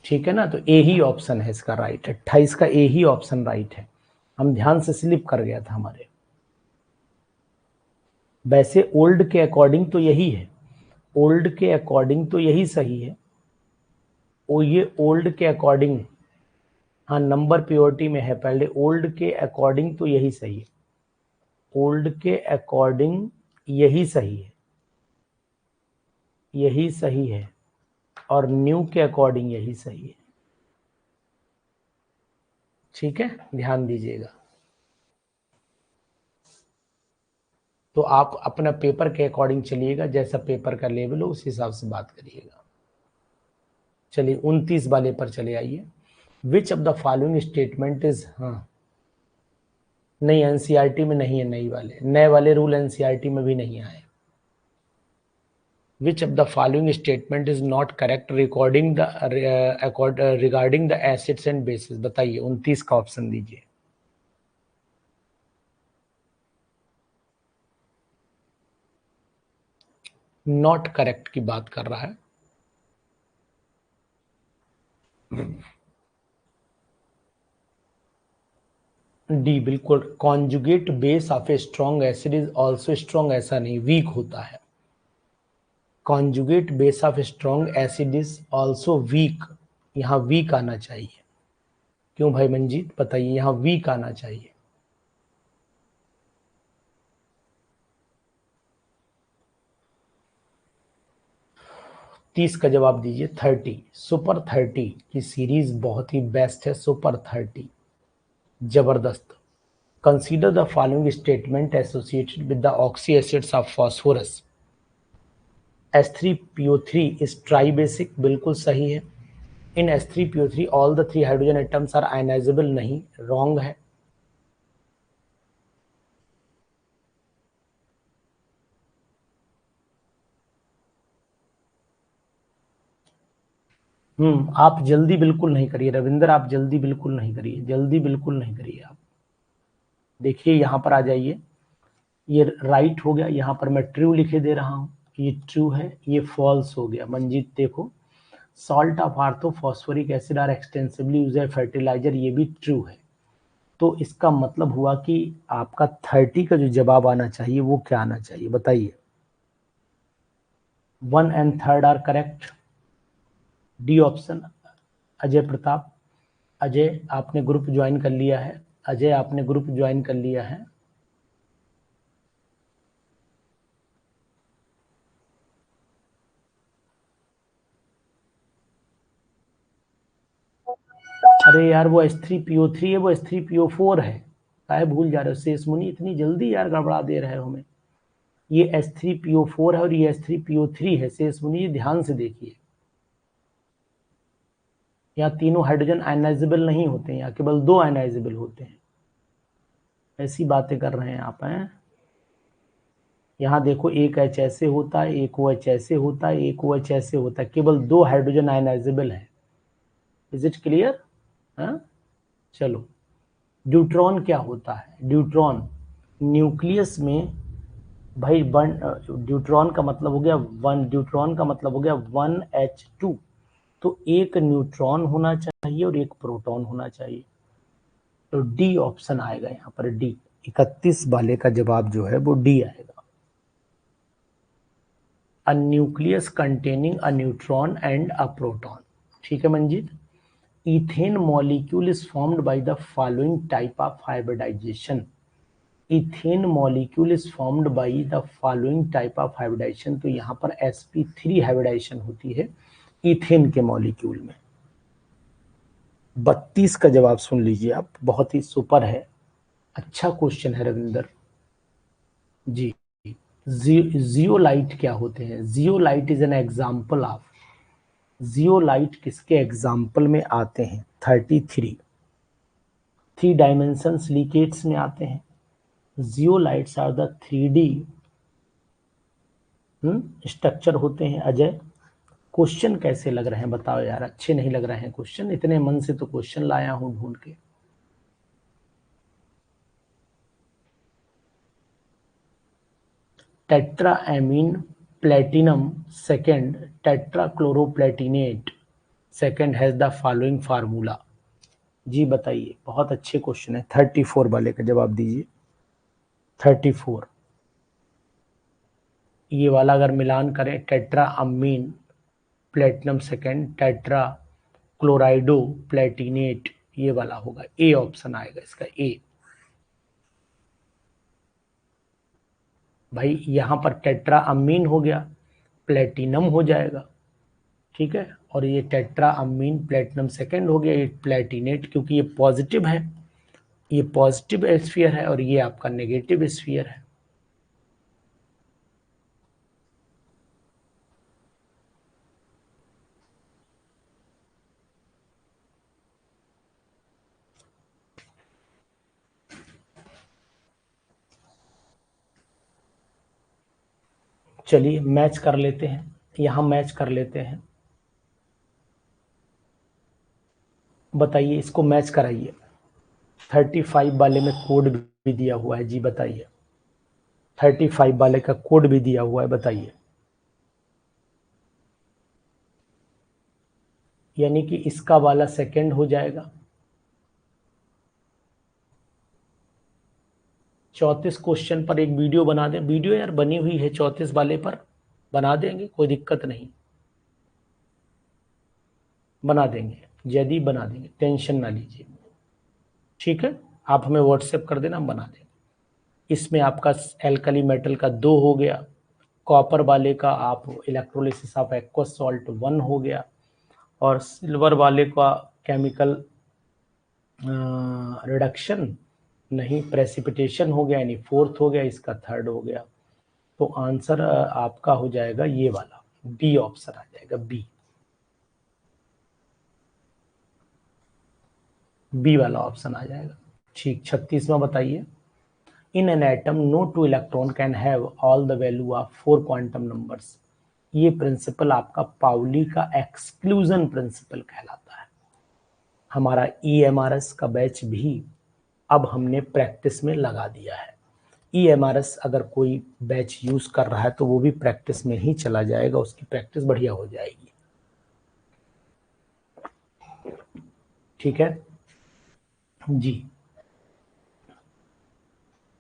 ठीक है ना, तो ए ही ऑप्शन है इसका राइट, 28 का ए ही ऑप्शन राइट है, हम ध्यान से स्लिप कर गया था हमारे। वैसे ओल्ड के अकॉर्डिंग तो यही है, ओल्ड के अकॉर्डिंग तो यही सही है, ओ ये ओल्ड के अकॉर्डिंग, हाँ नंबर प्योरिटी में है पहले, ओल्ड के अकॉर्डिंग तो यही सही है, ओल्ड के अकॉर्डिंग यही सही है, यही सही है, और न्यू के अकॉर्डिंग यही सही है। ठीक है, ध्यान दीजिएगा। तो आप अपना पेपर के अकॉर्डिंग चलिएगा, जैसा पेपर का लेवल हो उस हिसाब से बात करिएगा। चलिए 29 वाले पर चले आइए। विच of the following statement is, हाँ नहीं एनसीईआरटी में नहीं है, नए वाले रूल एनसीईआरटी में भी नहीं आए। Which of the following statement is not correct regarding the acids and bases? बताइए, 29 का ऑप्शन दीजिए। नॉट करेक्ट की बात कर रहा है। डी बिल्कुल, conjugate base of a strong acid is also strong, ऐसा नहीं, वीक होता है। Conjugate base of strong acid is also weak, यहाँ वीक आना चाहिए। क्यों भाई मंजीत, बताइए, यहाँ वीक आना चाहिए। 30 का जवाब दीजिए। 30, सुपर 30 की सीरीज बहुत ही बेस्ट है, सुपर 30 जबरदस्त। Consider the following statement associated with the oxy acids of phosphorus. H3PO3 is tribasic, बिल्कुल सही है। In H3PO3 all the 3 hydrogen atoms are ionisable, नहीं, रॉन्ग है। आप जल्दी बिल्कुल नहीं करिए रविंद्र, आप जल्दी बिल्कुल नहीं करिए, जल्दी बिल्कुल नहीं करिए आप। देखिए यहाँ पर आ जाइए, ये राइट हो गया, यहाँ पर मैं ट्रू लिखे दे रहा हूँ, ये ट्रू है, ये फॉल्स हो गया। मंजीत देखो, salt of ortho phosphoric acid are extensively use as fertiliser, ये भी ट्रू है। तो इसका मतलब हुआ कि आपका 30 का जो जवाब आना चाहिए वो क्या आना चाहिए, बताइए। 1 and 3 are correct. D option. Ajay Pratap. Ajay आपने ग्रुप ज्वाइन कर लिया है। अजय आपने ग्रुप ज्वाइन कर लिया है। अरे यार वो H3PO3 है, वो H3PO4 है। काहे भूल जा रहे हो शेष मुनि, इतनी जल्दी यार गड़बड़ा दे रहे हो हमें। ये H3PO4 है और ये H3PO3 है शेष मुनि, ये ध्यान से देखिए। यहाँ तीनों हाइड्रोजन आयनाइजेबल नहीं होते हैं, यहाँ केवल 2 आयनाइजेबल होते हैं। ऐसी बातें कर रहे हैं आप हैं। यहाँ देखो एक H ऐसे होता है, एक OH ऐसे होता है, एक OH ऐसे होता है, केवल 2 हाइड्रोजन आयनाइजेबल है। Is it clear? हाँ चलो, ड्यूट्रॉन क्या होता है? ड्यूट्रॉन न्यूक्लियस में भाई ड्यूट्रॉन का मतलब हो गया 1, ड्यूट्रॉन का मतलब हो गया 1H2। तो एक न्यूट्रॉन होना चाहिए और एक प्रोटॉन होना चाहिए। तो डी ऑप्शन आएगा यहाँ पर, डी 31 वाले का जवाब जो है वो डी आएगा। A nucleus containing a neutron and a proton. ठीक है Manjeet. Ethane molecule is formed by the following type of hybridisation. Ethane molecule is formed by the following type of hybridisation. तो यहाँ पर sp3 हाइब्रिडाइजेशन होती है ethane के molecule में। 32 का जवाब सुन लीजिए आप, बहुत ही सुपर है, अच्छा क्वेश्चन है रविंदर जी। जियोलाइट क्या होते हैं? Zeolite is an example of, zeolite किसके एग्जाम्पल में आते हैं? 33 थ्री डायमेंशन सिलिकेट्स में आते हैं। Zeolites are the 3D structure होते हैं। अजय क्वेश्चन कैसे लग रहे हैं बताओ यार, अच्छे नहीं लग रहे हैं क्वेश्चन, इतने मन से तो क्वेश्चन लाया हूं ढूंढ के। Tetraammine platinum second tetrachloroplatinate second has the following formula. जी बताइए, बहुत अच्छे क्वेश्चन है। 34 वाले का जवाब दीजिए। 34 ये वाला अगर मिलान करें, tetra amine platinum second tetra क्लोराइडो Palatinate, ये वाला होगा, ए ऑप्शन आएगा इसका, ए। भाई यहां पर टेट्रा अमीन हो गया, प्लेटिनम हो जाएगा, ठीक है, और ये टेट्रा अमीन प्लेटिनम सेकेंड हो गया, ये प्लेटिनेट, क्योंकि ये पॉजिटिव है, ये पॉजिटिव स्फीयर है और ये आपका नेगेटिव स्फीयर है। चलिए मैच कर लेते हैं, यहां मैच कर लेते हैं। बताइए इसको मैच कराइए। 35 वाले में कोड भी दिया हुआ है, जी बताइए। 35 वाले का कोड भी दिया हुआ है, बताइए। यानी कि इसका वाला सेकंड हो जाएगा। 34 क्वेश्चन पर एक वीडियो बना दें, वीडियो यार बनी हुई है 34 वाले पर, बना देंगे, कोई दिक्कत नहीं, बना देंगे जयदीप, बना देंगे, टेंशन ना लीजिए। ठीक है, आप हमें व्हाट्सएप कर देना, हम बना देंगे। इसमें आपका एल्कली मेटल का 2 हो गया, कॉपर वाले का आप इलेक्ट्रोलिसिस ऑफ एक्वस सॉल्ट 1 हो गया, और सिल्वर वाले का केमिकल रिडक्शन नहीं प्रेसिपिटेशन हो गया, यानी 4th हो गया, इसका 3rd हो गया। तो आंसर आपका हो जाएगा ये वाला, बी ऑप्शन आ जाएगा, बी, बी वाला ऑप्शन आ जाएगा। ठीक, 36वां बताइए। In an atom no two electron can have all the value of 4 quantum numbers. ये प्रिंसिपल आपका पाउली का एक्सक्लूजन प्रिंसिपल कहलाता है। हमारा EMRS का बैच भी अब हमने प्रैक्टिस में लगा दिया है। EMRS अगर कोई बैच यूज कर रहा है तो वो भी प्रैक्टिस में ही चला जाएगा, उसकी प्रैक्टिस बढ़िया हो जाएगी। ठीक है जी।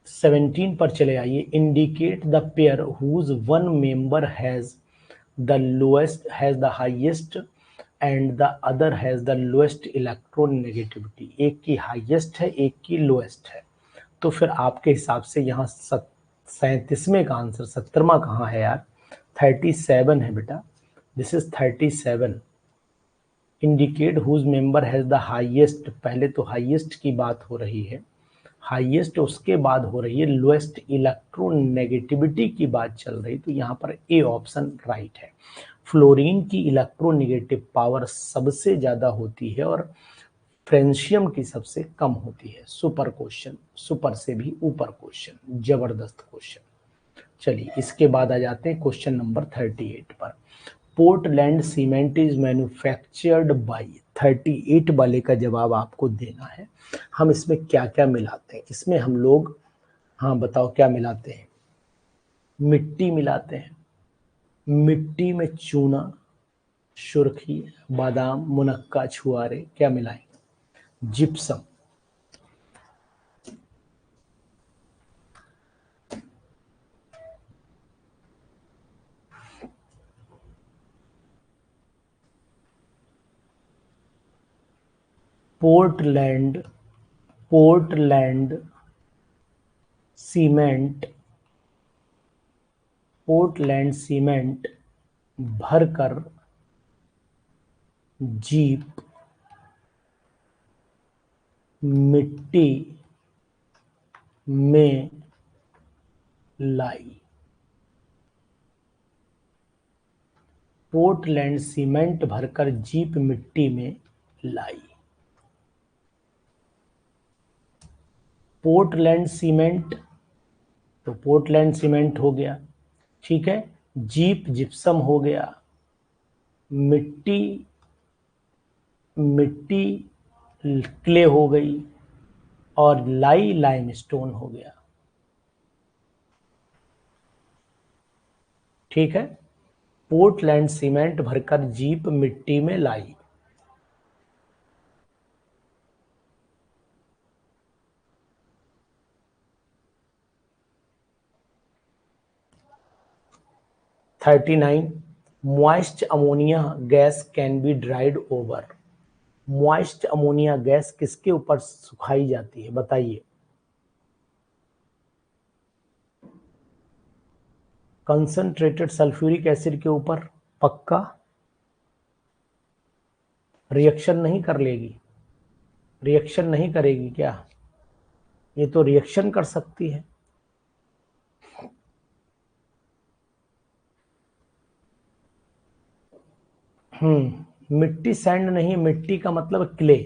17 पर चले आइए। Indicate the pair whose one member has the lowest has the highest and the other has the lowest electronegativity. एक की हाईएस्ट है, एक की लोएस्ट है। तो फिर आपके हिसाब से यहाँ 37वें का आंसर 70वां कहाँ है यार? 37 है बेटा, this is 37। Indicate whose member has the highest, पहले तो हाईएस्ट की बात हो रही है, हाईएस्ट उसके बाद हो रही है लोएस्ट इलेक्ट्रोनेगेटिविटी की बात चल रही, तो यहाँ पर ए ऑप्शन राइट है। फ्लोरीन की इलेक्ट्रोनेगेटिव पावर सबसे ज्यादा होती है और फ्रेंशियम की सबसे कम होती है। सुपर क्वेश्चन, सुपर से भी ऊपर क्वेश्चन, जबरदस्त क्वेश्चन। चलिए इसके बाद आ जाते हैं क्वेश्चन नंबर 38 पर। Portland cement is manufactured by, 38 वाले का जवाब आपको देना है। हम इसमें क्या क्या मिलाते हैं? इसमें हम लोग, हाँ बताओ क्या मिलाते हैं? मिट्टी मिलाते हैं। मिट्टी में चूना, सुर्खी, बादाम, मुनक्का, छुआरे, क्या मिलाएंगे? Gypsum. Portland, Portland cement, Portland cement भरकर जीप मिट्टी में लाई। पोर्टलैंड सीमेंट भरकर जीप मिट्टी में लाई। पोर्टलैंड सीमेंट, तो पोर्टलैंड सीमेंट हो गया, ठीक है। जीप जिप्सम हो गया, मिट्टी, मिट्टी क्ले हो गई, और लाई लाइमस्टोन हो गया, ठीक है। पोर्टलैंड सीमेंट भरकर जीप मिट्टी में लाई। Thirty nine, moist ammonia gas can be dried over. Moist ammonia gas किसके ऊपर सुखाई जाती है बताइए? कंसंट्रेटेड सल्फ्यूरिक एसिड के ऊपर। पक्का? रिएक्शन नहीं कर लेगी? रिएक्शन नहीं करेगी क्या? ये तो रिएक्शन कर सकती है। मिट्टी सैंड नहीं, मिट्टी का मतलब क्ले,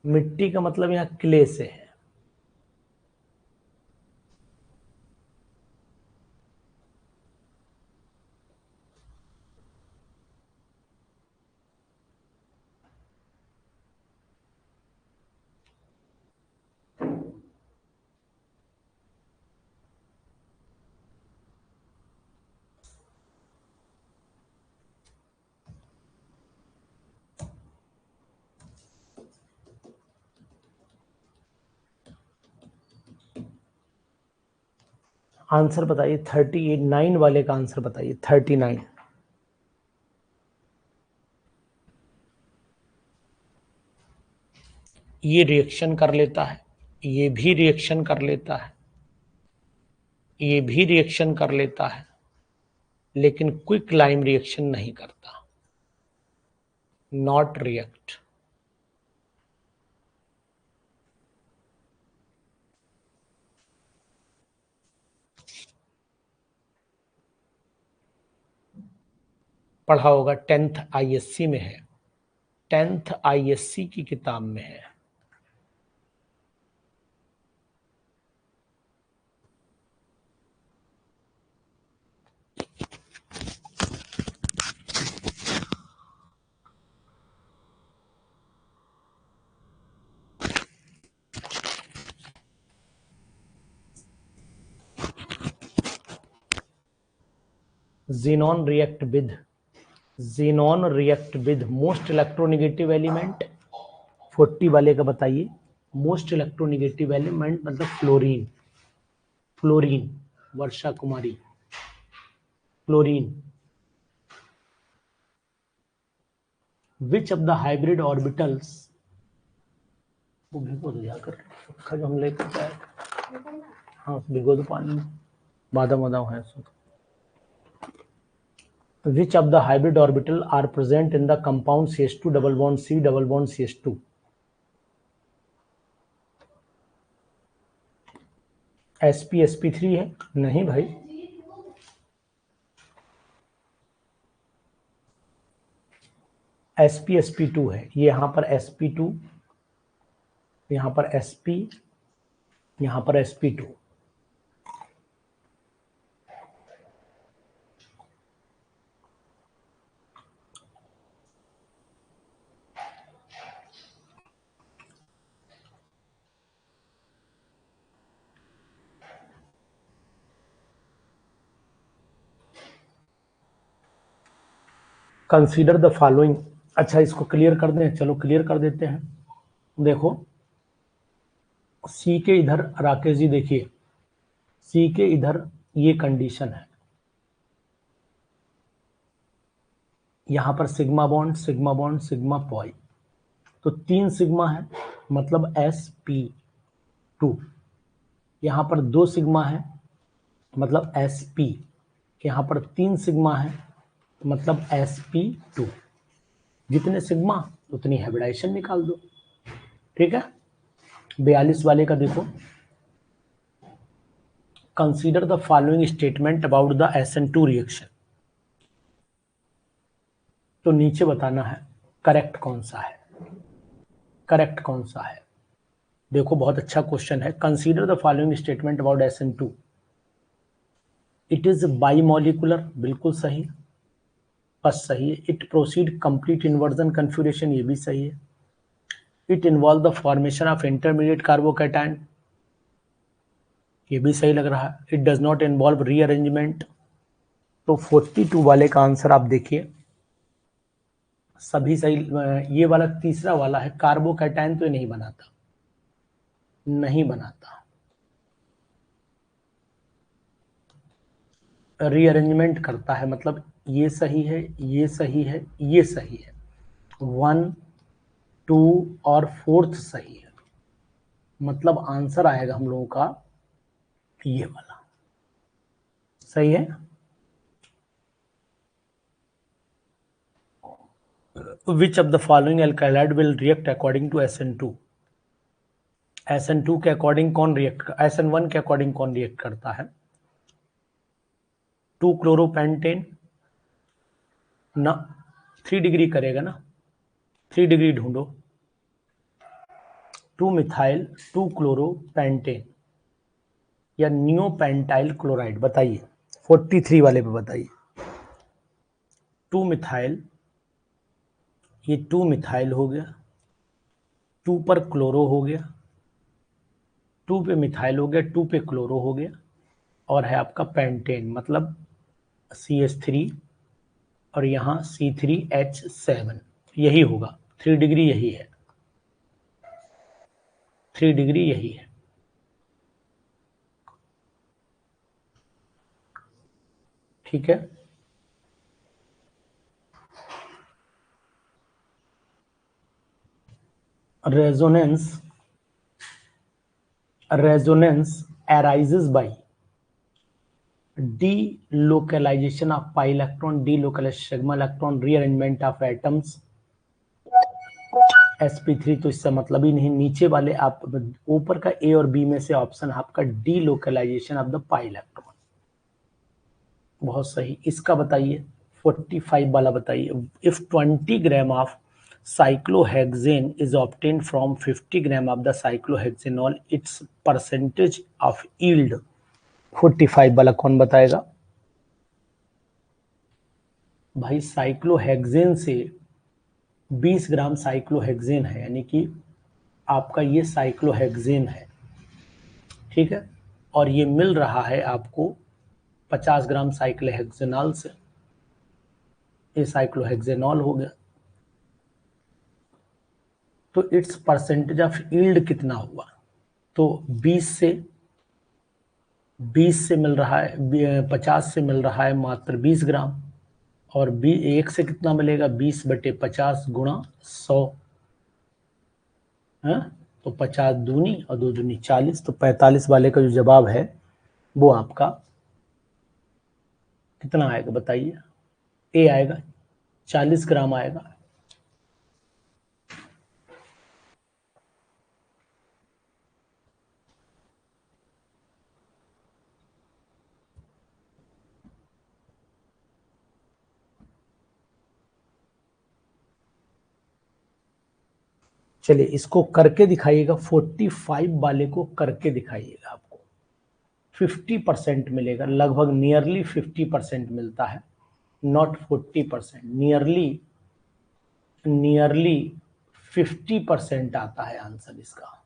मिट्टी का मतलब यहाँ क्ले से है। आंसर बताइए, 39 वाले का आंसर बताइए। 39। ये रिएक्शन कर लेता है, ये भी रिएक्शन कर लेता है, ये भी रिएक्शन कर लेता है, लेकिन क्विक लाइम रिएक्शन नहीं करता। Not react. पढ़ा होगा, 10th आईएससी में है, 10th आईएससी की किताब में है। xenon react with, xenon react with most electronegative element. 40 वाले का बताइए। मोस्ट इलेक्ट्रोनेगेटिव एलिमेंट मतलब fluorine, fluorine, Varsha Kumari. Chlorine. Which of the hybrid orbitals, वो भिगो दो जाकर, जब हम लेकर जाए, हाँ भिगो दो पानी में, बादाम वादाम है उसमें। Which of the hybrid orbital are present in the compound CH2 double bond C double bond CH2? sp3 है? नहीं भाई, sp2 है। ये यहाँ पर sp2, यहाँ पर sp, यहाँ पर sp2। Consider the following. अच्छा इसको क्लियर कर दें, चलो क्लियर कर देते हैं। देखो सी के इधर, राकेश जी देखिए, सी के इधर ये कंडीशन है, यहां पर sigma bond sigma bond sigma pi, तो 3 सिग्मा है मतलब sp2। यहां पर 2 सिग्मा है मतलब sp, यहां पर 3 सिग्मा है मतलब sp2। जितने सिग्मा उतनी हाइब्रिडाइजेशन निकाल दो। ठीक है, 42 वाले का देखो, consider the following statement about the SN2 reaction. तो नीचे बताना है करेक्ट कौन सा है, करेक्ट कौन सा है। देखो बहुत अच्छा क्वेश्चन है। Consider the following statement about SN2। It is bimolecular, बिल्कुल सही, बस सही है। It proceed complete inversion configuration, ये भी सही है। It involve the formation of intermediate carbocation, ये भी सही लग रहा है। It does not involve rearrangement. तो 42 वाले का आंसर आप देखिए, सभी सही। ये वाला तीसरा वाला है, कार्बोकैटायन तो ये नहीं बनाता, नहीं बनाता। रीअरेंजमेंट करता है, मतलब ये सही है, ये सही है, ये सही है। 1, 2 और 4th सही है, मतलब आंसर आएगा हम लोगों का ये वाला सही है। Which of the following alkyl halide will react according to SN2। SN2 के अकॉर्डिंग कौन रिएक्ट, SN1 के अकॉर्डिंग कौन रिएक्ट करता है? 2 क्लोरोपेंटेन ना, 3 डिग्री करेगा ना, 3 डिग्री ढूंढो। 2 मिथाइल 2 क्लोरोपेंटेन या नियोपेंटाइल क्लोराइड, बताइए 43 वाले पे बताइए। 2 मिथाइल, ये 2 मिथाइल हो गया, 2 पर क्लोरो हो गया, 2 पे मिथाइल हो गया, 2 पे क्लोरो हो गया, और है आपका पेंटेन मतलब CH3 और यहाँ C3H7, यही होगा। 3 डिग्री यही है, 3 डिग्री यही है। ठीक है, resonance arises by delocalization of pi electron, delocalization sigma electron, rearrangement of atoms। sp3 तो इससे मतलब ही नहीं। नीचे वाले आप ऊपर का A और B में से ऑप्शन आपका delocalization of the pi electron, बहुत सही। इसका बताइए 45 वाला बताइए। If 20 gram of cyclohexane is obtained from 50 gram of the cyclohexanol, its percentage of yield। 45 वाला कौन बताएगा भाई? साइक्लोहेक्सेन से 20 ग्राम साइक्लोहेक्सेन है, यानी कि आपका ये साइक्लोहेक्सेन है, ठीक है, और ये मिल रहा है आपको 50 ग्राम साइक्लोहेक्सेनॉल से, ये साइक्लोहेक्सेनॉल हो गया। तो इट्स परसेंटेज ऑफ यील्ड कितना हुआ? तो 20 से 20 से मिल रहा है, 50 से मिल रहा है मात्र 20 ग्राम, और 1 से कितना मिलेगा, 20/50 गुणा 100 है, तो 50 दूनी और 2 दूनी 40, तो 45 वाले का जो जवाब है वो आपका कितना आएगा बताइए। ए आएगा, 40 ग्राम आएगा। चलिए इसको करके दिखाइएगा, 45 वाले को करके दिखाइएगा, आपको 50% मिलेगा, लगभग नियरली 50% मिलता है, नॉट 40%, नियरली 50% आता है आंसर इसका।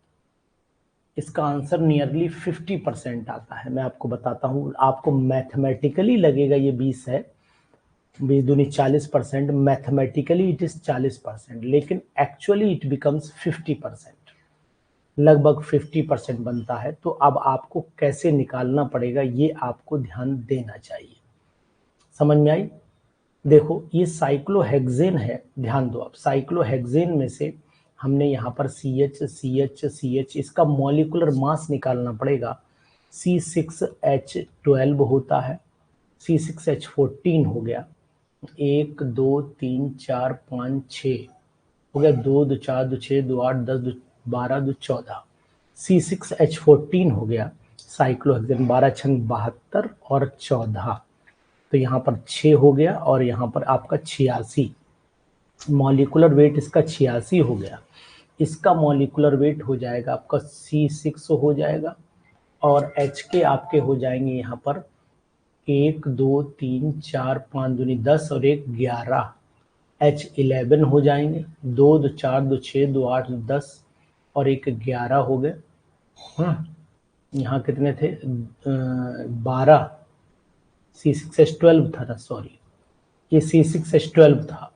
इसका आंसर नियरली 50% आता है। मैं आपको बताता हूँ, आपको मैथमेटिकली लगेगा ये 20 है, 20 दूनी 40%, मैथमेटिकली इट इज 40%, लेकिन एक्चुअली इट बिकम्स 50%, लगभग 50% बनता है। तो अब आपको कैसे निकालना पड़ेगा ये आपको ध्यान देना चाहिए। समझ में आई? देखो ये साइक्लोहेक्सेन है, ध्यान दो आप, साइक्लोहेक्सेन में से हमने यहाँ पर CH इसका मॉलिक्यूलर मास निकालना पड़ेगा। C6H12 होता है, C6H14 हो गया, 1 2 3 4 5 6 हो गया, 2 2 4 2 6 2 8 10 2 12 2 14, C6H14 हो गया साइक्लोहेक्सेन, 12 छंग 72 और 14, तो यहाँ पर 6 हो गया, और यहाँ पर आपका 86, मॉलिक्यूलर वेट इसका 86 हो गया। इसका मॉलिक्यूलर वेट हो जाएगा आपका C6 हो जाएगा, और H के आपके हो जाएंगे यहाँ पर 1 2 3 4 5 दूनी 10 और 1 11, H11 हो जाएंगे, 2 2 4 2 6 2 8 10 और 1 11 हो गए। यहाँ कितने थे, 12, C6H12 था ना, सॉरी ये C6H12 था,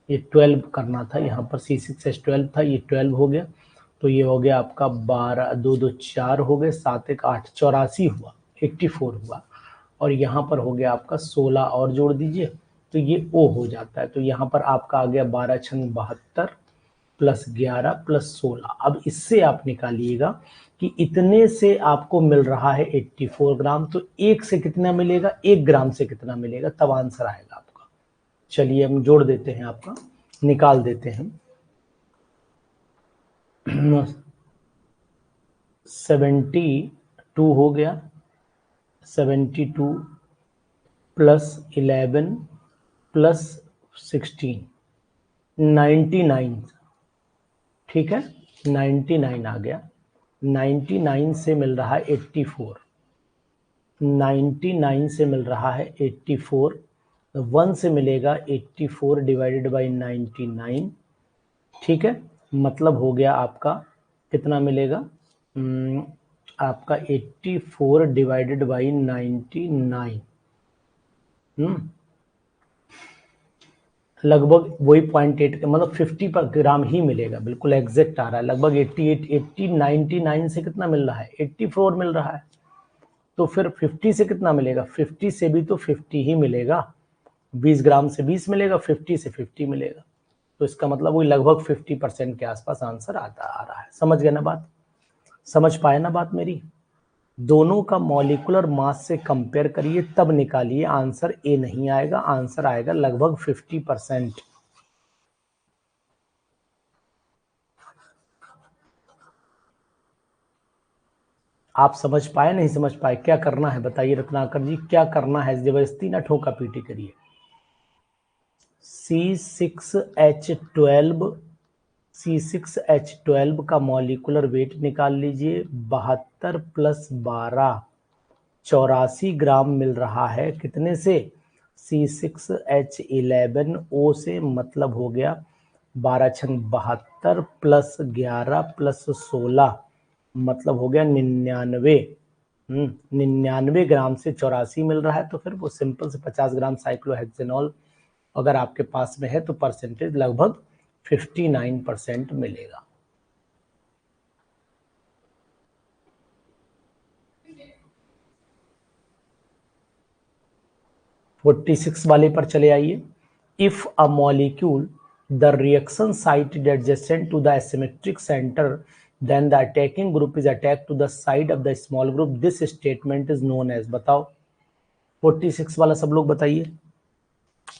ये 12 करना था, यहाँ पर C6H12 था, ये 12 हो गया, तो ये हो गया आपका 12, 2 2 4 हो गए, 7 1 8, 84 हुआ, 84 हुआ, और यहाँ पर हो गया आपका 16 और जोड़ दीजिए, तो ये O हो जाता है। तो यहाँ पर आपका आ गया 12 छंग 72 प्लस 11 प्लस 16। अब इससे आप निकालिएगा कि इतने से आपको मिल रहा है 84 ग्राम, तो एक से कितना मिलेगा, 1 ग्राम से कितना मिलेगा, तब आंसर आएगा आपका। चलिए हम जोड़ देते हैं, आपका निकाल देते हैं। 72 हो गया, 72 प्लस 11 प्लस 16, 99, ठीक है, 99 आ गया, 99 से मिल रहा है 84, 99 से मिल रहा है 84, 1 से मिलेगा 84 डिवाइडेड बाई 99, ठीक है, मतलब हो गया आपका कितना मिलेगा, आपका 84 डिवाइडेड बाई 99, लगभग वही 0.8 मतलब 50 पर ग्राम ही मिलेगा, बिल्कुल एग्जैक्ट आ रहा है, लगभग 88 80 99 से कितना मिल रहा है, 84 मिल रहा है, तो फिर 50 से कितना मिलेगा, 50 से भी तो 50 ही मिलेगा, 20 ग्राम से 20 मिलेगा, 50 से 50 मिलेगा, तो इसका मतलब वही लगभग 50% के आसपास आंसर आ रहा है। समझ गए ना बात, समझ पाए ना बात मेरी? दोनों का मॉलिक्यूलर मास से कंपेयर करिए तब निकालिए, आंसर ए नहीं आएगा, आंसर आएगा लगभग 50%। आप समझ पाए नहीं समझ पाए, क्या करना है बताइए रत्नाकर जी, क्या करना है, जबरदस्ती ना ठोका पीटी करिए। C6H12 C6H12 का मॉलिक्यूलर वेट निकाल लीजिए, 72 प्लस 12, 84 ग्राम मिल रहा है, कितने से, C6H11O से, मतलब हो गया 12 छंग 72 प्लस 11 प्लस 16, मतलब हो गया 99, 99 ग्राम से 84 मिल रहा है, तो फिर वो सिंपल से 50 ग्राम साइक्लोहेक्सेनॉल अगर आपके पास में है तो परसेंटेज लगभग 59% मिलेगा। 46 वाले पर चले आइए। If a molecule the reaction site is adjacent to the asymmetric centre then the attacking group is attack to the side of the small group, this statement is known as. बताओ 46 वाला सब लोग बताइए,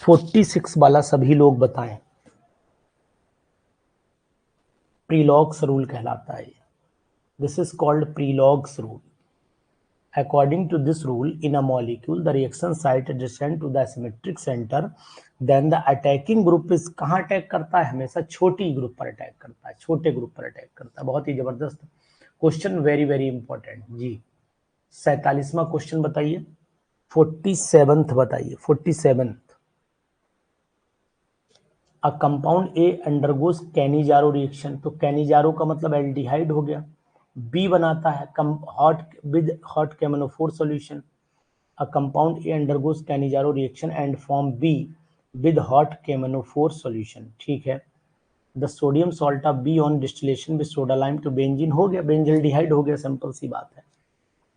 46 वाला सभी लोग बताएं। प्रीलॉग्स रूल कहलाता है, this is called Prelog's rule. According to this rule, in a molecule, the reaction site adjacent to the symmetric center, then the attacking group is कहाँ अटैक करता है? हमेशा छोटी ग्रुप पर अटैक करता है, छोटे ग्रुप पर अटैक करता है। बहुत ही जबरदस्त क्वेश्चन, वेरी वेरी इंपॉर्टेंट जी। 47वां क्वेश्चन बताइए, 47th बताइए, 47th। A compound A undergoes Cannizzaro reaction, तो कैनिजारो का मतलब एल्डिहाइड हो गया। बी बनाता है hot केमनोफोर solution. A compound A undergoes Cannizzaro reaction and form B with hot KMnO4 solution। ठीक है, the sodium salt of B on distillation with soda lime to benzene हो गया, बेंजल्डिहाइड हो गया, सिंपल सी बात है,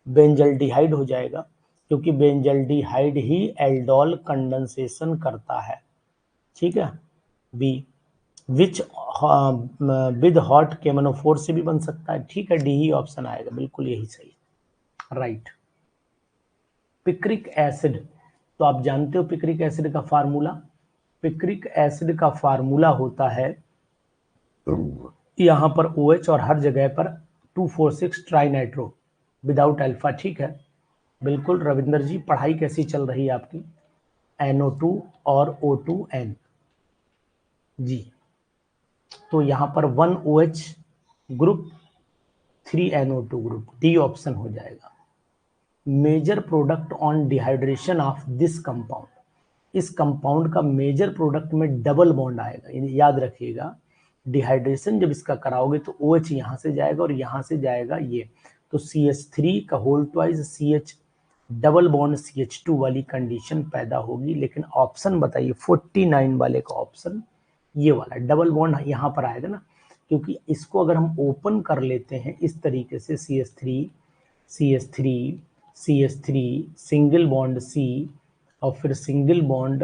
बेंजल्डिहाइड हो जाएगा, क्योंकि बेंजल्डिहाइड ही एल्डोल कंडेंसेशन करता है। ठीक है, B which with hot KMnO4 से भी बन सकता है। ठीक है, डी ही ऑप्शन आएगा, बिल्कुल यही सही, राइट। पिक्रिक एसिड, तो आप जानते हो पिक्रिक एसिड का फार्मूला, पिक्रिक एसिड का फार्मूला होता है यहां पर OH और हर जगह पर 2,4,6 ट्राइनाइट्रो विदाउट अल्फा। ठीक है, बिल्कुल। रविंदर जी, पढ़ाई कैसी चल रही है आपकी? NO2 और O2N जी। तो यहां पर 1 OH group, 3 NO2 group, D option हो जाएगा। Major product on dehydration of this compound, इस कंपाउंड का मेजर प्रोडक्ट में डबल बॉन्ड आएगा, याद रखिएगा। डिहाइड्रेशन जब इसका कराओगे तो OH यहां से जाएगा और यहां से जाएगा ये, तो CH3 का whole twice CH double bond CH2 वाली कंडीशन पैदा होगी। लेकिन ऑप्शन बताइए 49 वाले का ऑप्शन ये वाला, डबल बॉन्ड यहां पर आएगा ना, क्योंकि इसको अगर हम ओपन कर लेते हैं इस तरीके से, CH3 सिंगल बॉन्ड C और फिर सिंगल बॉन्ड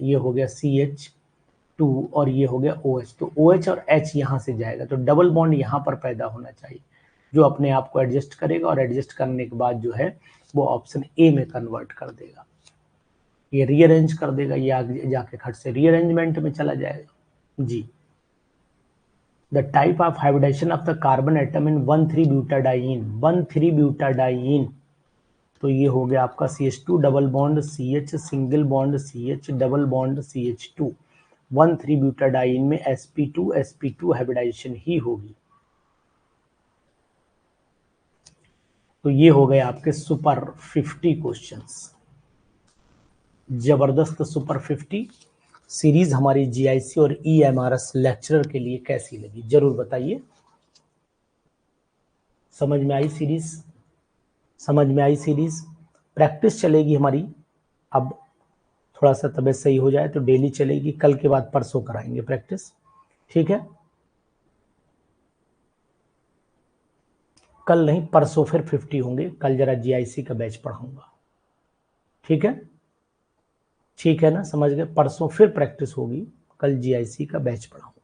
ये हो गया CH2 और ये हो गया OH, तो OH और H यहाँ से जाएगा, तो डबल बॉन्ड यहाँ पर पैदा होना चाहिए, जो अपने आप को एडजस्ट करेगा और एडजस्ट करने के बाद जो है वो ऑप्शन ए में कन्वर्ट कर देगा, ये रीअरेंज कर देगा, ये आगे जाके खट से रीअरेंजमेंट में चला जाएगा जी। The type of hybridization of the carbon atom in 1,3-butadiene, तो ये हो गया आपका CH2 double bond CH single bond CH double bond CH2, 1,3-ब्यूटाडाइन में sp2 हाइब्रिडाइजेशन ही होगी। तो ये हो गए आपके सुपर 50 क्वेश्चंस। जबरदस्त सुपर 50 सीरीज हमारी GIC और EMRS लेक्चरर के लिए कैसी लगी जरूर बताइए। समझ में आई सीरीज? समझ में आई सीरीज? प्रैक्टिस चलेगी हमारी, अब थोड़ा सा तबीयत सही हो जाए तो डेली चलेगी, कल के बाद परसों कराएंगे प्रैक्टिस, ठीक है? कल नहीं, परसों फिर 50 होंगे, कल जरा GIC का बैच पढ़ाऊंगा, ठीक है? ठीक है ना, समझ गए? परसों फिर प्रैक्टिस होगी, कल GIC का बैच पढ़ाऊंगा।